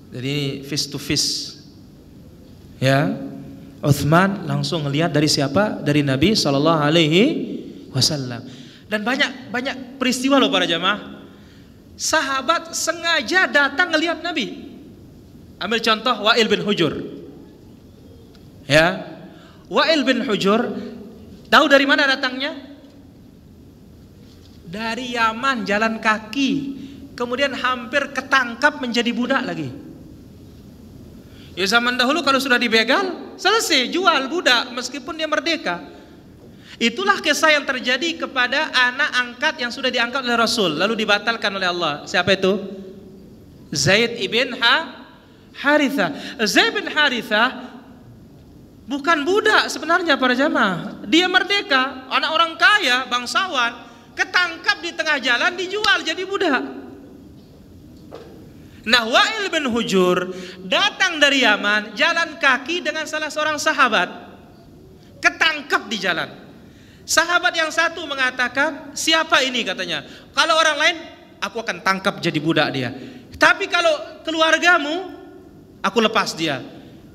Jadi face to face. Ya. Utsman langsung melihat dari siapa? Dari Nabi sallallahu alaihi wasallam. Dan banyak peristiwa loh para jamaah. Sahabat sengaja datang melihat Nabi. Ambil contoh Wa'il bin Hujur. Ya. Wa'il bin Hujur tahu dari mana datangnya? Dari Yaman, jalan kaki, kemudian hampir ketangkap menjadi budak lagi. Ya zaman dahulu kalau sudah dibegal, selesai, jual budak meskipun dia merdeka. Itulah kisah yang terjadi kepada anak angkat yang sudah diangkat oleh Rasul, lalu dibatalkan oleh Allah. Siapa itu? Zaid ibn Harithah. Zaid bin Harithah bukan budak sebenarnya para jamaah. Dia merdeka, anak orang kaya, bangsawan. Ketangkap di tengah jalan, dijual jadi budak. Nah, Wa'il bin Hujur datang dari Yaman, jalan kaki dengan salah seorang sahabat. Ketangkap di jalan. Sahabat yang satu mengatakan, siapa ini katanya? Kalau orang lain, aku akan tangkap jadi budak dia. Tapi kalau keluargamu, aku lepas dia.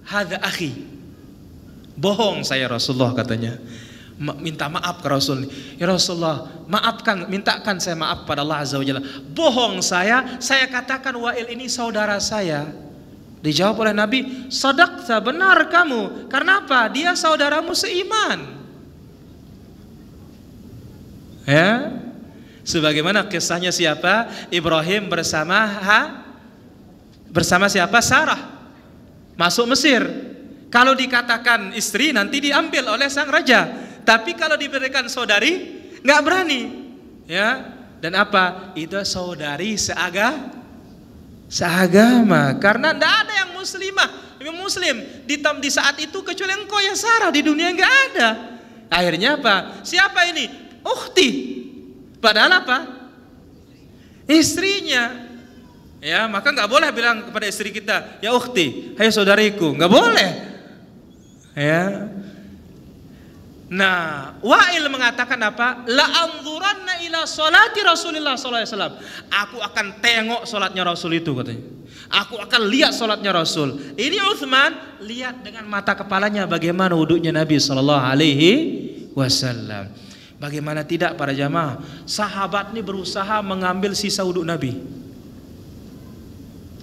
Hadza akhi. Bohong saya Rasulullah katanya. Minta maaf ke Rasul. Ya Rasulullah, maafkan, mintakan saya maaf pada Allah Azza wa Jalla. Bohong saya katakan Wa'il ini saudara saya. Dijawab oleh Nabi, sadaqta, benar kamu. Karena apa? Dia saudaramu seiman. Ya. Sebagaimana kisahnya siapa? Ibrahim bersama siapa? Sarah. Masuk Mesir. Kalau dikatakan istri nanti diambil oleh sang raja. Tapi kalau diberikan saudari, nggak berani, ya. Dan apa? Itu saudari seagama. Karena nggak ada yang muslim di saat itu kecuali engkau ya Sarah, di dunia nggak ada. Akhirnya apa? Siapa ini? Ukhti. Padahal apa? Istrinya. Ya, maka nggak boleh bilang kepada istri kita, ya ukhti, hai saudariku, nggak boleh. Ya. Nah, Wa'il mengatakan apa? La anzuranna ila salati Rasulillah sallallahu alaihi wasallam. Aku akan tengok salatnya Rasul itu katanya. Aku akan lihat salatnya Rasul. Ini Utsman lihat dengan mata kepalanya bagaimana wudunya Nabi sallallahu alaihi wasallam. Bagaimana tidak para jamaah? Sahabat ini berusaha mengambil sisa wudu Nabi.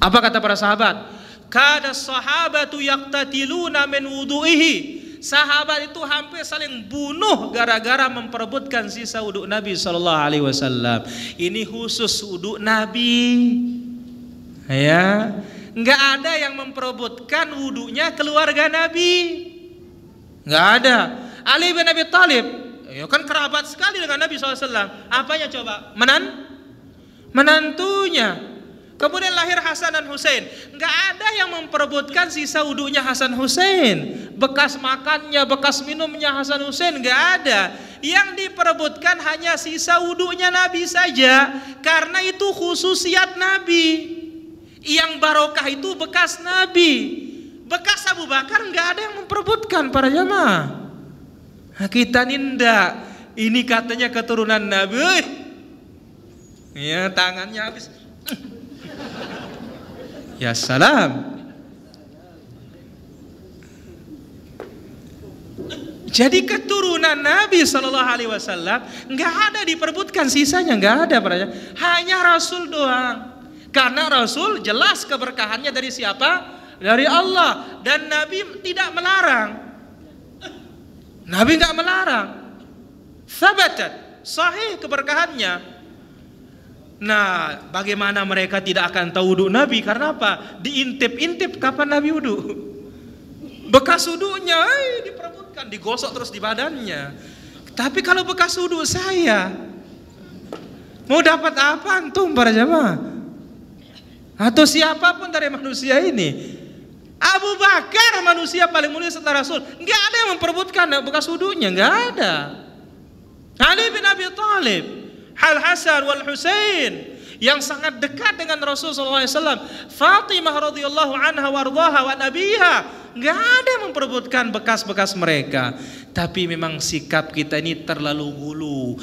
Apa kata para sahabat? Kada sahabatu yaqtatiluna min wudu'ihi. Sahabat itu hampir saling bunuh gara-gara memperebutkan sisa wudhu Nabi sallallahu alaihi wasallam. Ini khusus wudhu Nabi. Ya, nggak ada yang memperebutkan wudhunya keluarga Nabi. Nggak ada. Ali bin Abi Thalib, ya kan kerabat sekali dengan Nabi SAW. Apanya coba? Menantunya. Kemudian lahir Hasan dan Husain. Nggak ada yang memperebutkan sisa wudhunya Hasan Husain. Bekas makannya, bekas minumnya Hasan Husain nggak ada. Yang diperebutkan hanya sisa wudhunya Nabi saja. Karena itu khususiat Nabi. Yang barokah itu bekas Nabi. Bekas Abu Bakar nggak ada yang memperebutkan para jamaah. Nah, kita ninda. Ini katanya keturunan Nabi. Ya, tangannya habis. Ya salam. Jadi keturunan Nabi Sallallahu Alaihi Wasallam nggak ada diperebutkan, sisanya nggak ada, hanya Rasul doang. Karena Rasul jelas keberkahannya dari siapa? dari Allah, dan Nabi tidak melarang. Nabi nggak melarang. Thabatat, sahih keberkahannya. Nah, bagaimana mereka tidak akan tahu wudhu Nabi? Karena apa? Diintip-intip kapan Nabi wudhu. Bekas wudhunya diperebutkan, digosok terus di badannya. Tapi kalau bekas wudhu saya, mau dapat apa antum para jamaah? Atau siapapun dari manusia ini? Abu Bakar manusia paling mulia setelah Rasul, nggak ada yang memperebutkan bekas wudhunya, nggak ada. Ali bin Abi Thalib, Al-Hasan wal Husain yang sangat dekat dengan Rasulullah SAW, Fatimah radhiyallahu anha wardaha wa nabiha, nggak ada yang memperebutkan bekas-bekas mereka. Tapi memang sikap kita ini terlalu gulu.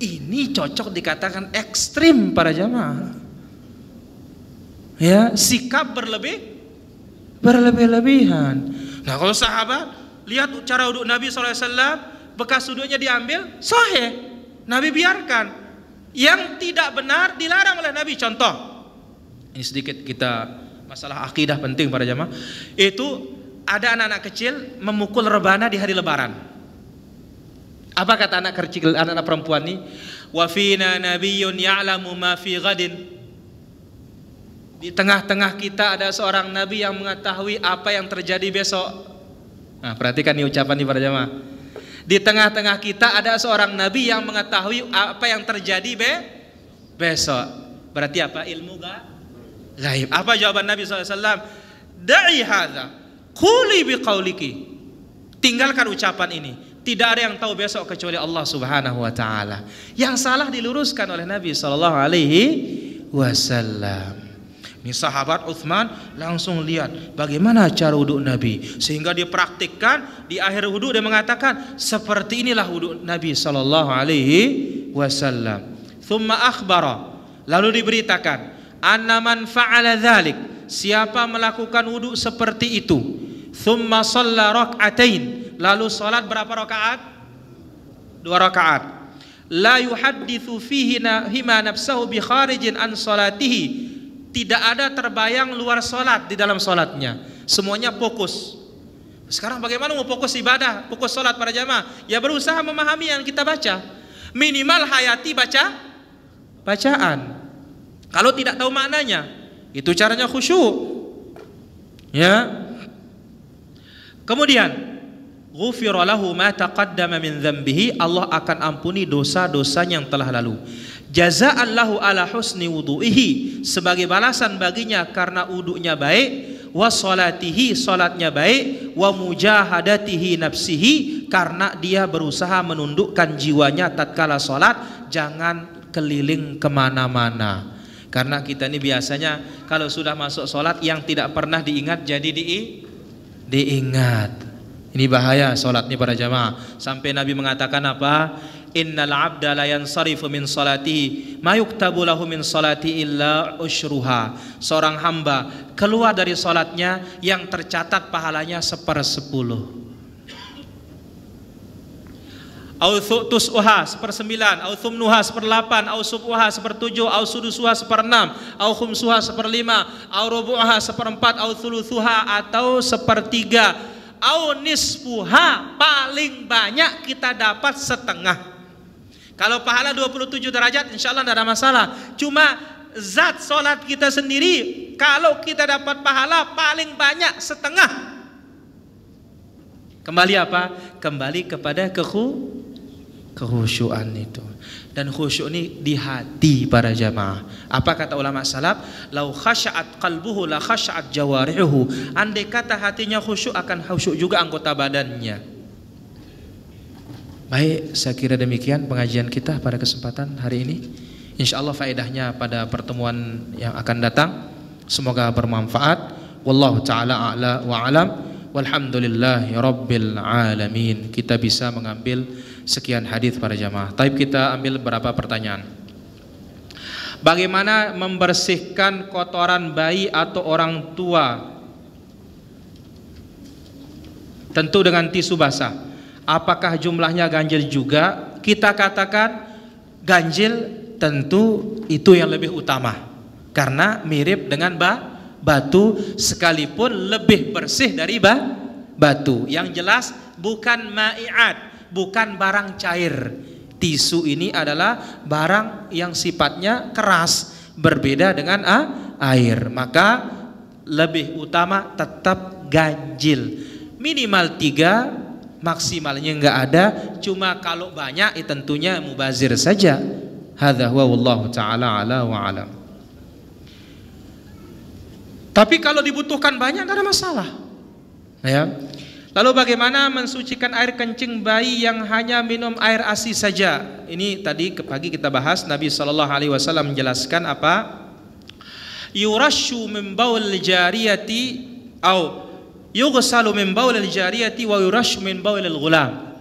Ini cocok dikatakan ekstrim para jamaah. Ya, sikap berlebih-lebihan. Nah, kalau sahabat lihat cara wudhu Nabi SAW, bekas wudhunya diambil, sahih. Nabi biarkan. Yang tidak benar dilarang oleh Nabi. Contoh, ini sedikit kita masalah akidah penting para jamaah. Itu ada anak-anak kecil memukul rebana di hari Lebaran. Apa kata anak kecil, anak-anak perempuan ini? Wa fina nabiyyun ya'lamu ma fi ghadin. Di tengah-tengah kita ada seorang nabi yang mengetahui apa yang terjadi besok. Nah, perhatikan nih ucapan nih para jamaah. Di tengah-tengah kita ada seorang nabi yang mengetahui apa yang terjadi besok. Berarti apa? Ilmu gaib. Apa jawaban Nabi SAW? Da'i hadza, quli biqauliki. Tinggalkan ucapan ini. Tidak ada yang tahu besok kecuali Allah Subhanahu wa taala. Yang salah diluruskan oleh Nabi SAW. Ini sahabat Utsman langsung lihat bagaimana cara wudhu Nabi, sehingga dia praktikkan. Di akhir wudhu dia mengatakan, seperti inilah wudhu Nabi SAW. Thumma akhbara, lalu diberitakan, anna man fa'ala dzalik, siapa melakukan wudhu seperti itu, thumma shalla rak'atain, lalu salat berapa rakaat? 2 rakaat. La yuhadditsu fihi hima nafsahu bi kharijin an salatihi, tidak ada terbayang luar sholat di dalam sholatnya, semuanya fokus. Sekarang bagaimana mau fokus ibadah, fokus sholat para jamaah? Ya berusaha memahami yang kita baca, minimal hayati bacaan. Kalau tidak tahu maknanya, itu caranya khusyuk. Ya. Kemudian, ghufira lahu ma taqaddama min dzambihi, Allah akan ampuni dosa-dosanya yang telah lalu. Jaza'an lahu ala husni wudu'ihi, sebagai balasan baginya karena wudunya baik, wa salatihi, salatnya baik, wa mujahadatihi nafsihi, karena dia berusaha menundukkan jiwanya tatkala salat, jangan keliling kemana-mana. Karena kita ini biasanya kalau sudah masuk salat yang tidak pernah diingat jadi diingat. Ini bahaya salat ini para jamaah. Sampai Nabi mengatakan apa? Innal abda la yansarifu min salatihi ma yuktabu lahu min salati illa usyruha. Seorang hamba keluar dari salatnya yang tercatat pahalanya 1/10. Au tus'uha 1/9, au thumnuha 1/8, au sub'uha 1/7, au sudusuha 1/6, au khumsuha 1/5, au rubu'uha 1/4, au thuluthuha atau 1/3, au nisfuha, paling banyak kita dapat setengah. Kalau pahala 27 derajat insya Allah tidak ada masalah. Cuma zat sholat kita sendiri, kalau kita dapat pahala paling banyak setengah. Kembali apa? Kembali kepada kekhusyuan itu. Dan khusyuk ini di hati para jamaah. Apa kata ulama salaf? Lau khasha'at qalbuhu la khasha'at jawarihuhu. Andai kata hatinya khusyuk, akan khusyuk juga anggota badannya. Baik, saya kira demikian pengajian kita pada kesempatan hari ini. Insyaallah faedahnya pada pertemuan yang akan datang. Semoga bermanfaat. Wallahu ta'ala a'la wa alam. Walhamdulillahi rabbil alamin. Kita bisa mengambil sekian hadis para jamaah. Taib kita ambil beberapa pertanyaan. Bagaimana membersihkan kotoran bayi atau orang tua? Tentu dengan tisu basah. Apakah jumlahnya ganjil juga? Kita katakan ganjil, tentu itu yang lebih utama karena mirip dengan batu sekalipun lebih bersih dari batu. Yang jelas bukan ma'iat, bukan barang cair. Tisu ini adalah barang yang sifatnya keras, berbeda dengan air. Maka lebih utama tetap ganjil. Minimal 3, maksimalnya enggak ada. Cuma kalau banyak tentunya mubazir saja. Hadza huwa wallahu taala ala wa alam. Tapi kalau dibutuhkan banyak tidak ada masalah. Ya. Lalu bagaimana mensucikan air kencing bayi yang hanya minum air ASI saja? Ini tadi pagi kita bahas. Nabi SAW menjelaskan apa? Yurashu min baul jariyati atau yughsalu min baul jariyati wa yurashu min baul ghulam.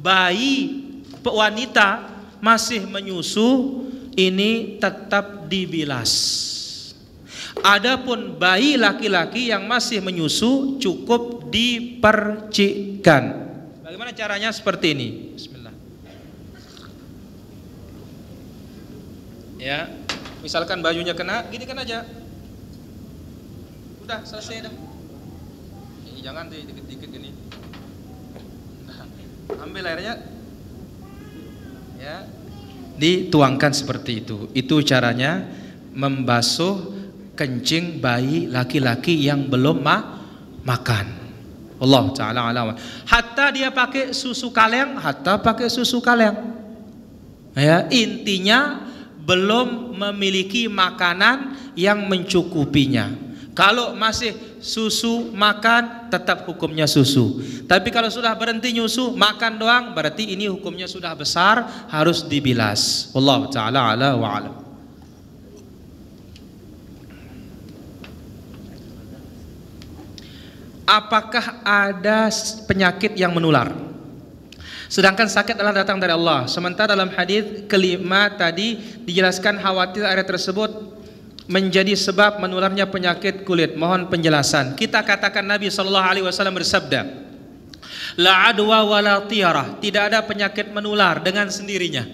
Bayi wanita masih menyusu ini tetap dibilas. Adapun bayi laki-laki yang masih menyusu cukup dipercikkan. Bagaimana caranya? Seperti ini. Bismillah. Ya, misalkan bajunya kena, gini kan aja. Udah selesai dah. Jangan dikit-dikit gini. Ambil airnya, ya, dituangkan seperti itu. Itu caranya membasuh kencing bayi laki-laki yang belum makan. Allah taala alam. Hatta dia pakai susu kaleng, ya, intinya belum memiliki makanan yang mencukupinya. Kalau masih susu makan, tetap hukumnya susu. Tapi kalau sudah berhenti nyusu, makan doang, berarti ini hukumnya sudah besar, harus dibilas. Allah taala ala wa alam. Apakah ada penyakit yang menular? Sedangkan sakit adalah datang dari Allah. Sementara dalam hadis kelima tadi dijelaskan khawatir air tersebut menjadi sebab menularnya penyakit kulit. Mohon penjelasan. Kita katakan Nabi SAW bersabda, la adwa wala tiarah, tidak ada penyakit menular dengan sendirinya.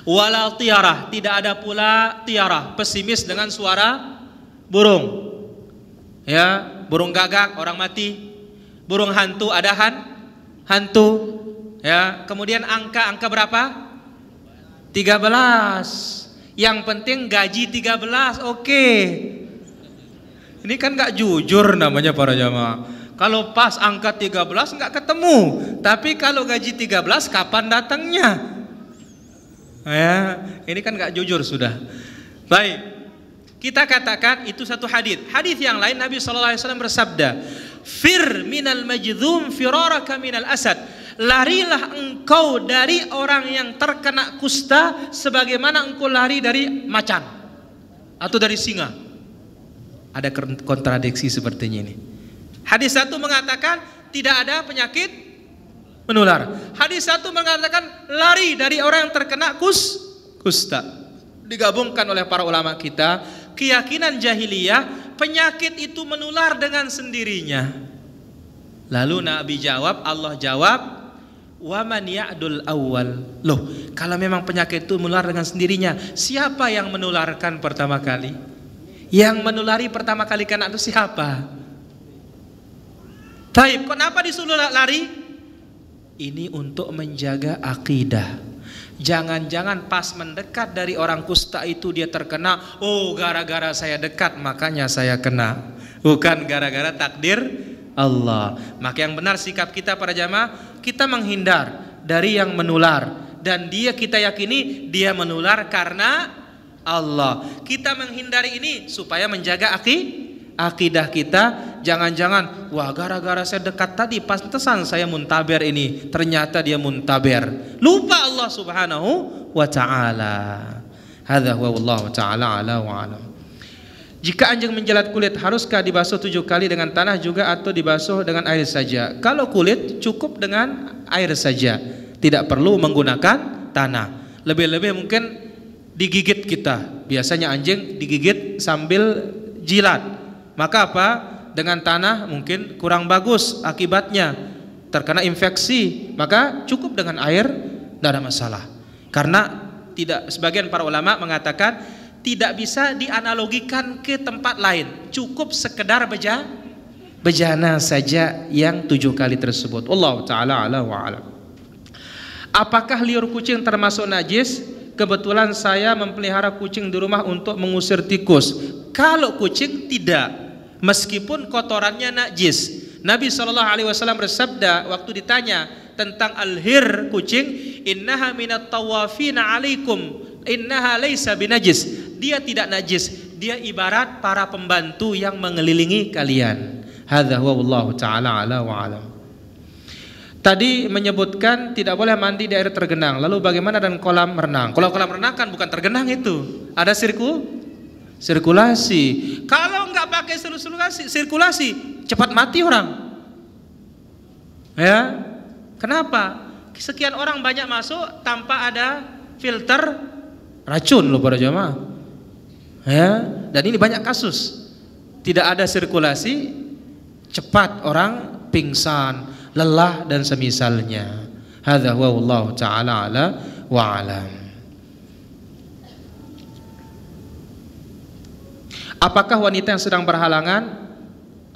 Wala tiarah, tidak ada pula tiarah, pesimis dengan suara burung. Ya, burung gagak orang mati, burung hantu ada hantu. Ya, kemudian angka berapa? 13. Yang penting gaji 13. Oke. Ini kan nggak jujur namanya para jamaah. Kalau pas angka 13 nggak ketemu, tapi kalau gaji 13 kapan datangnya? Ya, ini kan nggak jujur sudah. Baik. Kita katakan itu satu hadis. Hadis yang lain Nabi SAW bersabda, "Fir minal majdhum firaraka minal asad." Larilah engkau dari orang yang terkena kusta sebagaimana engkau lari dari macan atau dari singa. Ada kontradiksi sepertinya ini. Hadis satu mengatakan tidak ada penyakit menular. Hadis satu mengatakan lari dari orang yang terkena kusta. Digabungkan oleh para ulama kita, keyakinan jahiliyah penyakit itu menular dengan sendirinya. Lalu Nabi jawab, Allah jawab, wa man ya'dul awwal. Loh, kalau memang penyakit itu menular dengan sendirinya, siapa yang menularkan pertama kali? Yang menulari pertama kali kena itu siapa? Taib, kenapa disuruh lari? Ini untuk menjaga akidah. Jangan-jangan pas mendekat dari orang kusta itu dia terkena, oh gara-gara saya dekat makanya saya kena. Bukan gara-gara takdir Allah. Maka yang benar sikap kita para jamaah, kita menghindar dari yang menular. Dan kita yakini dia menular karena Allah. Kita menghindari ini supaya menjaga akidah kita. Jangan-jangan, wah gara-gara saya dekat tadi pantesan saya muntaber ini, ternyata dia muntaber. Lupa Allah Subhanahu wa taala. Hadza huwa wallahu taala ala wa alam. Jika anjing menjilat kulit, haruskah dibasuh 7 kali dengan tanah juga atau dibasuh dengan air saja? Kalau kulit cukup dengan air saja, tidak perlu menggunakan tanah. Lebih-lebih mungkin digigit kita. Biasanya anjing digigit sambil jilat. Maka apa? Dengan tanah mungkin kurang bagus akibatnya, terkena infeksi. Maka cukup dengan air, tidak ada masalah. Karena tidak, sebagian para ulama mengatakan tidak bisa dianalogikan ke tempat lain, cukup sekedar bejana saja yang 7 kali tersebut. Allah Ta'ala ala wa alam. Apakah liur kucing termasuk najis? Kebetulan saya memelihara kucing di rumah untuk mengusir tikus. Kalau kucing tidak, meskipun kotorannya najis. Nabi SAW bersabda waktu ditanya tentang al-hir kucing, innaha minat tawafina alaikum, innaha laysa binajis. Dia tidak najis, dia ibarat para pembantu yang mengelilingi kalian. Hadza huwa wallahu ta'ala ala wa alam. Tadi menyebutkan tidak boleh mandi di air tergenang. Lalu bagaimana dengan kolam renang? Kalau kolam renang kan bukan tergenang itu. Ada sirkulasi. Kalau nggak pakai sirkulasi, cepat mati orang. Ya. Kenapa? Sekian orang banyak masuk tanpa ada filter racun loh para jamaah. Ya, dan ini banyak kasus. Tidak ada sirkulasi, cepat orang pingsan, lelah dan semisalnya. Hadza huwa wallahu ta'ala ala wa alam. Apakah wanita yang sedang berhalangan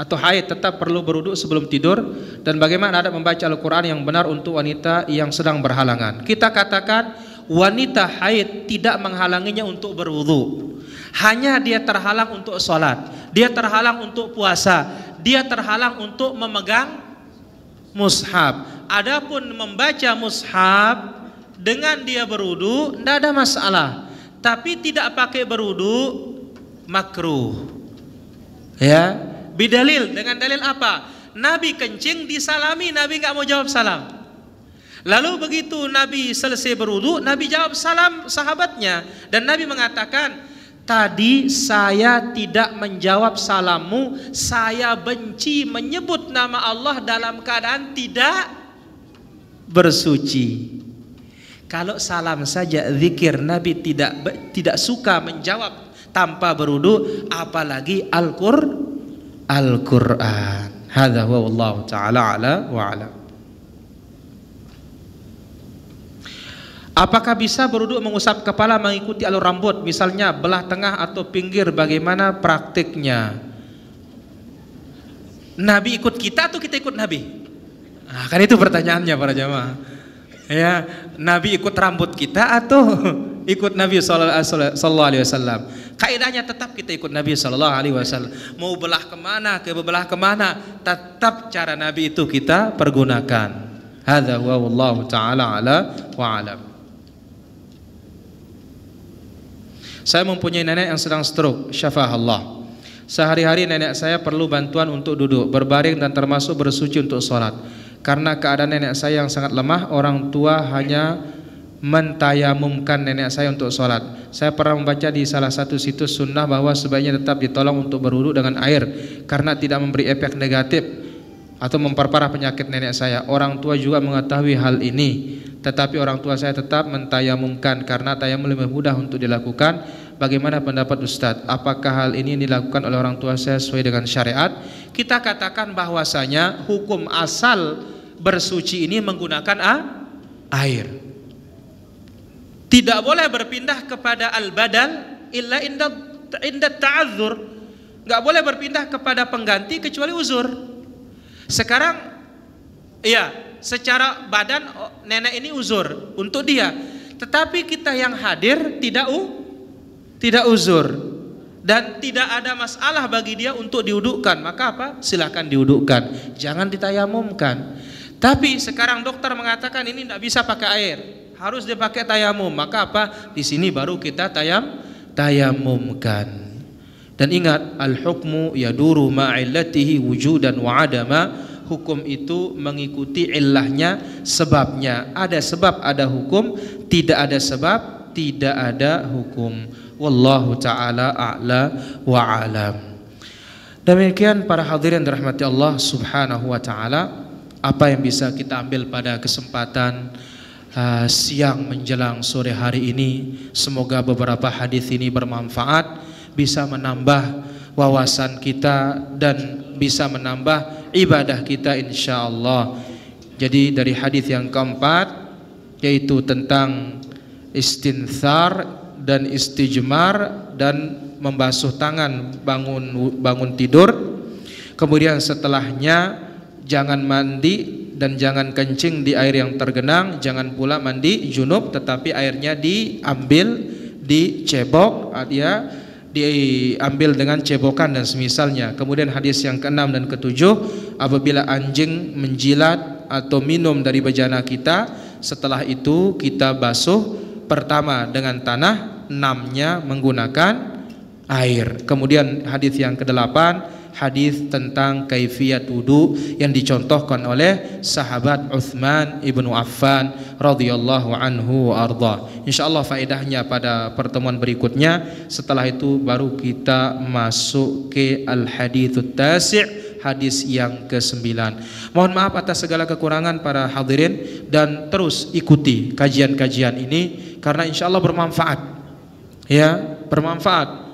atau haid tetap perlu berwudu sebelum tidur, dan bagaimana adab membaca Al-Qur'an yang benar untuk wanita yang sedang berhalangan? Kita katakan wanita haid tidak menghalanginya untuk berwudu. Hanya dia terhalang untuk sholat, dia terhalang untuk puasa, dia terhalang untuk memegang mushaf. Adapun membaca mushaf dengan dia berwudu tidak ada masalah, tapi tidak pakai berwudu makruh. Ya, bidalil, dengan dalil apa? Nabi kencing disalami, Nabi nggak mau jawab salam. Lalu begitu Nabi selesai berwudu, Nabi jawab salam sahabatnya, dan Nabi mengatakan, tadi saya tidak menjawab salammu, saya benci menyebut nama Allah dalam keadaan tidak bersuci. Kalau salam saja zikir, Nabi tidak suka menjawab tanpa berwudu, apalagi Al-Qur'an. Hadza huwa wallahu ta'ala ala wa alam. Apakah bisa berwudu mengusap kepala mengikuti alur rambut, misalnya belah tengah atau pinggir? Bagaimana praktiknya? Nabi ikut kita atau kita ikut Nabi? Nah, kan itu pertanyaannya para jamaah. Ya, Nabi ikut rambut kita atau ikut Nabi sallallahu alaihi wasallam? Kaidahnya tetap kita ikut Nabi sallallahu alaihi wasallam. Mau belah kemana, ke belah kemana, tetap cara Nabi itu kita pergunakan. Hadza huwa wallahu ta'ala ala wa alam. Saya mempunyai nenek yang sedang stroke, syafahullah. Sehari-hari nenek saya perlu bantuan untuk duduk, berbaring dan termasuk bersuci untuk sholat. Karena keadaan nenek saya yang sangat lemah, orang tua hanya mentayamumkan nenek saya untuk sholat. Saya pernah membaca di salah satu situs sunnah bahwa sebaiknya tetap ditolong untuk berwudu dengan air, karena tidak memberi efek negatif atau memperparah penyakit nenek saya. Orang tua juga mengetahui hal ini, tetapi orang tua saya tetap mentayamumkan karena tayamum lebih mudah untuk dilakukan. Bagaimana pendapat Ustadz? Apakah hal ini dilakukan oleh orang tua saya sesuai dengan syariat? Kita katakan bahwasanya hukum asal bersuci ini menggunakan air. Tidak boleh berpindah kepada al-badal illa inda ta'adzur. Enggak boleh berpindah kepada pengganti kecuali uzur. Sekarang iya, secara badan nenek ini uzur untuk dia, tetapi kita yang hadir tidak uzur dan tidak ada masalah bagi dia untuk diwudukkan, maka apa? Silakan diwudukkan, jangan ditayamumkan. Tapi sekarang dokter mengatakan ini tidak bisa pakai air, harus dipakai tayamum, maka apa? Di sini baru kita tayamumkan. Dan ingat, al-hukmu yaduru ma'illatihi wujudan wa adama. Hukum itu mengikuti illahnya, sebabnya. Ada sebab, ada hukum. Tidak ada sebab, tidak ada hukum. Wallahu ta'ala a'la wa alam. Demikian para hadirin dirahmati Allah subhanahu wa ta'ala, apa yang bisa kita ambil pada kesempatan siang menjelang sore hari ini. Semoga beberapa hadis ini bermanfaat, bisa menambah wawasan kita dan bisa menambah ibadah kita insyaallah. Jadi dari hadis yang keempat, yaitu tentang istinthar dan istijmar dan membasuh tangan bangun tidur. Kemudian setelahnya jangan mandi dan jangan kencing di air yang tergenang, jangan pula mandi junub, tetapi airnya diambil, dicebok, diambil dengan cebokan dan semisalnya. Kemudian hadis yang ke-6 dan ke-7, apabila anjing menjilat atau minum dari bejana kita, setelah itu kita basuh pertama dengan tanah, 6-nya menggunakan air. Kemudian hadis yang ke-8, hadis tentang kaifiyat wudu yang dicontohkan oleh sahabat Utsman ibnu Affan radhiyallahu anhu wa arda. Insyaallah faedahnya pada pertemuan berikutnya. Setelah itu baru kita masuk ke al-haditsut tasi', hadis yang ke-9. Mohon maaf atas segala kekurangan para hadirin, dan terus ikuti kajian-kajian ini karena insyaallah bermanfaat. Ya, bermanfaat.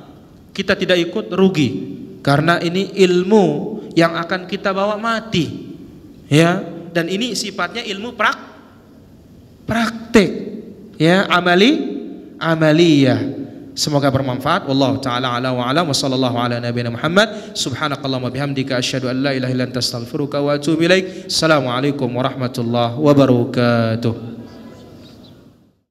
Kita tidak ikut rugi, karena ini ilmu yang akan kita bawa mati. Ya, dan ini sifatnya ilmu praktek. Ya, amaliyah. Semoga bermanfaat. Wallahu taala ala wa alam wa sallallahu ala nabiyina Muhammad. Subhanakallahumma bihamdika asyhadu an la ilaha illa anta astaghfiruka wa atubu ilaik. Assalamualaikum warahmatullahi wabarakatuh.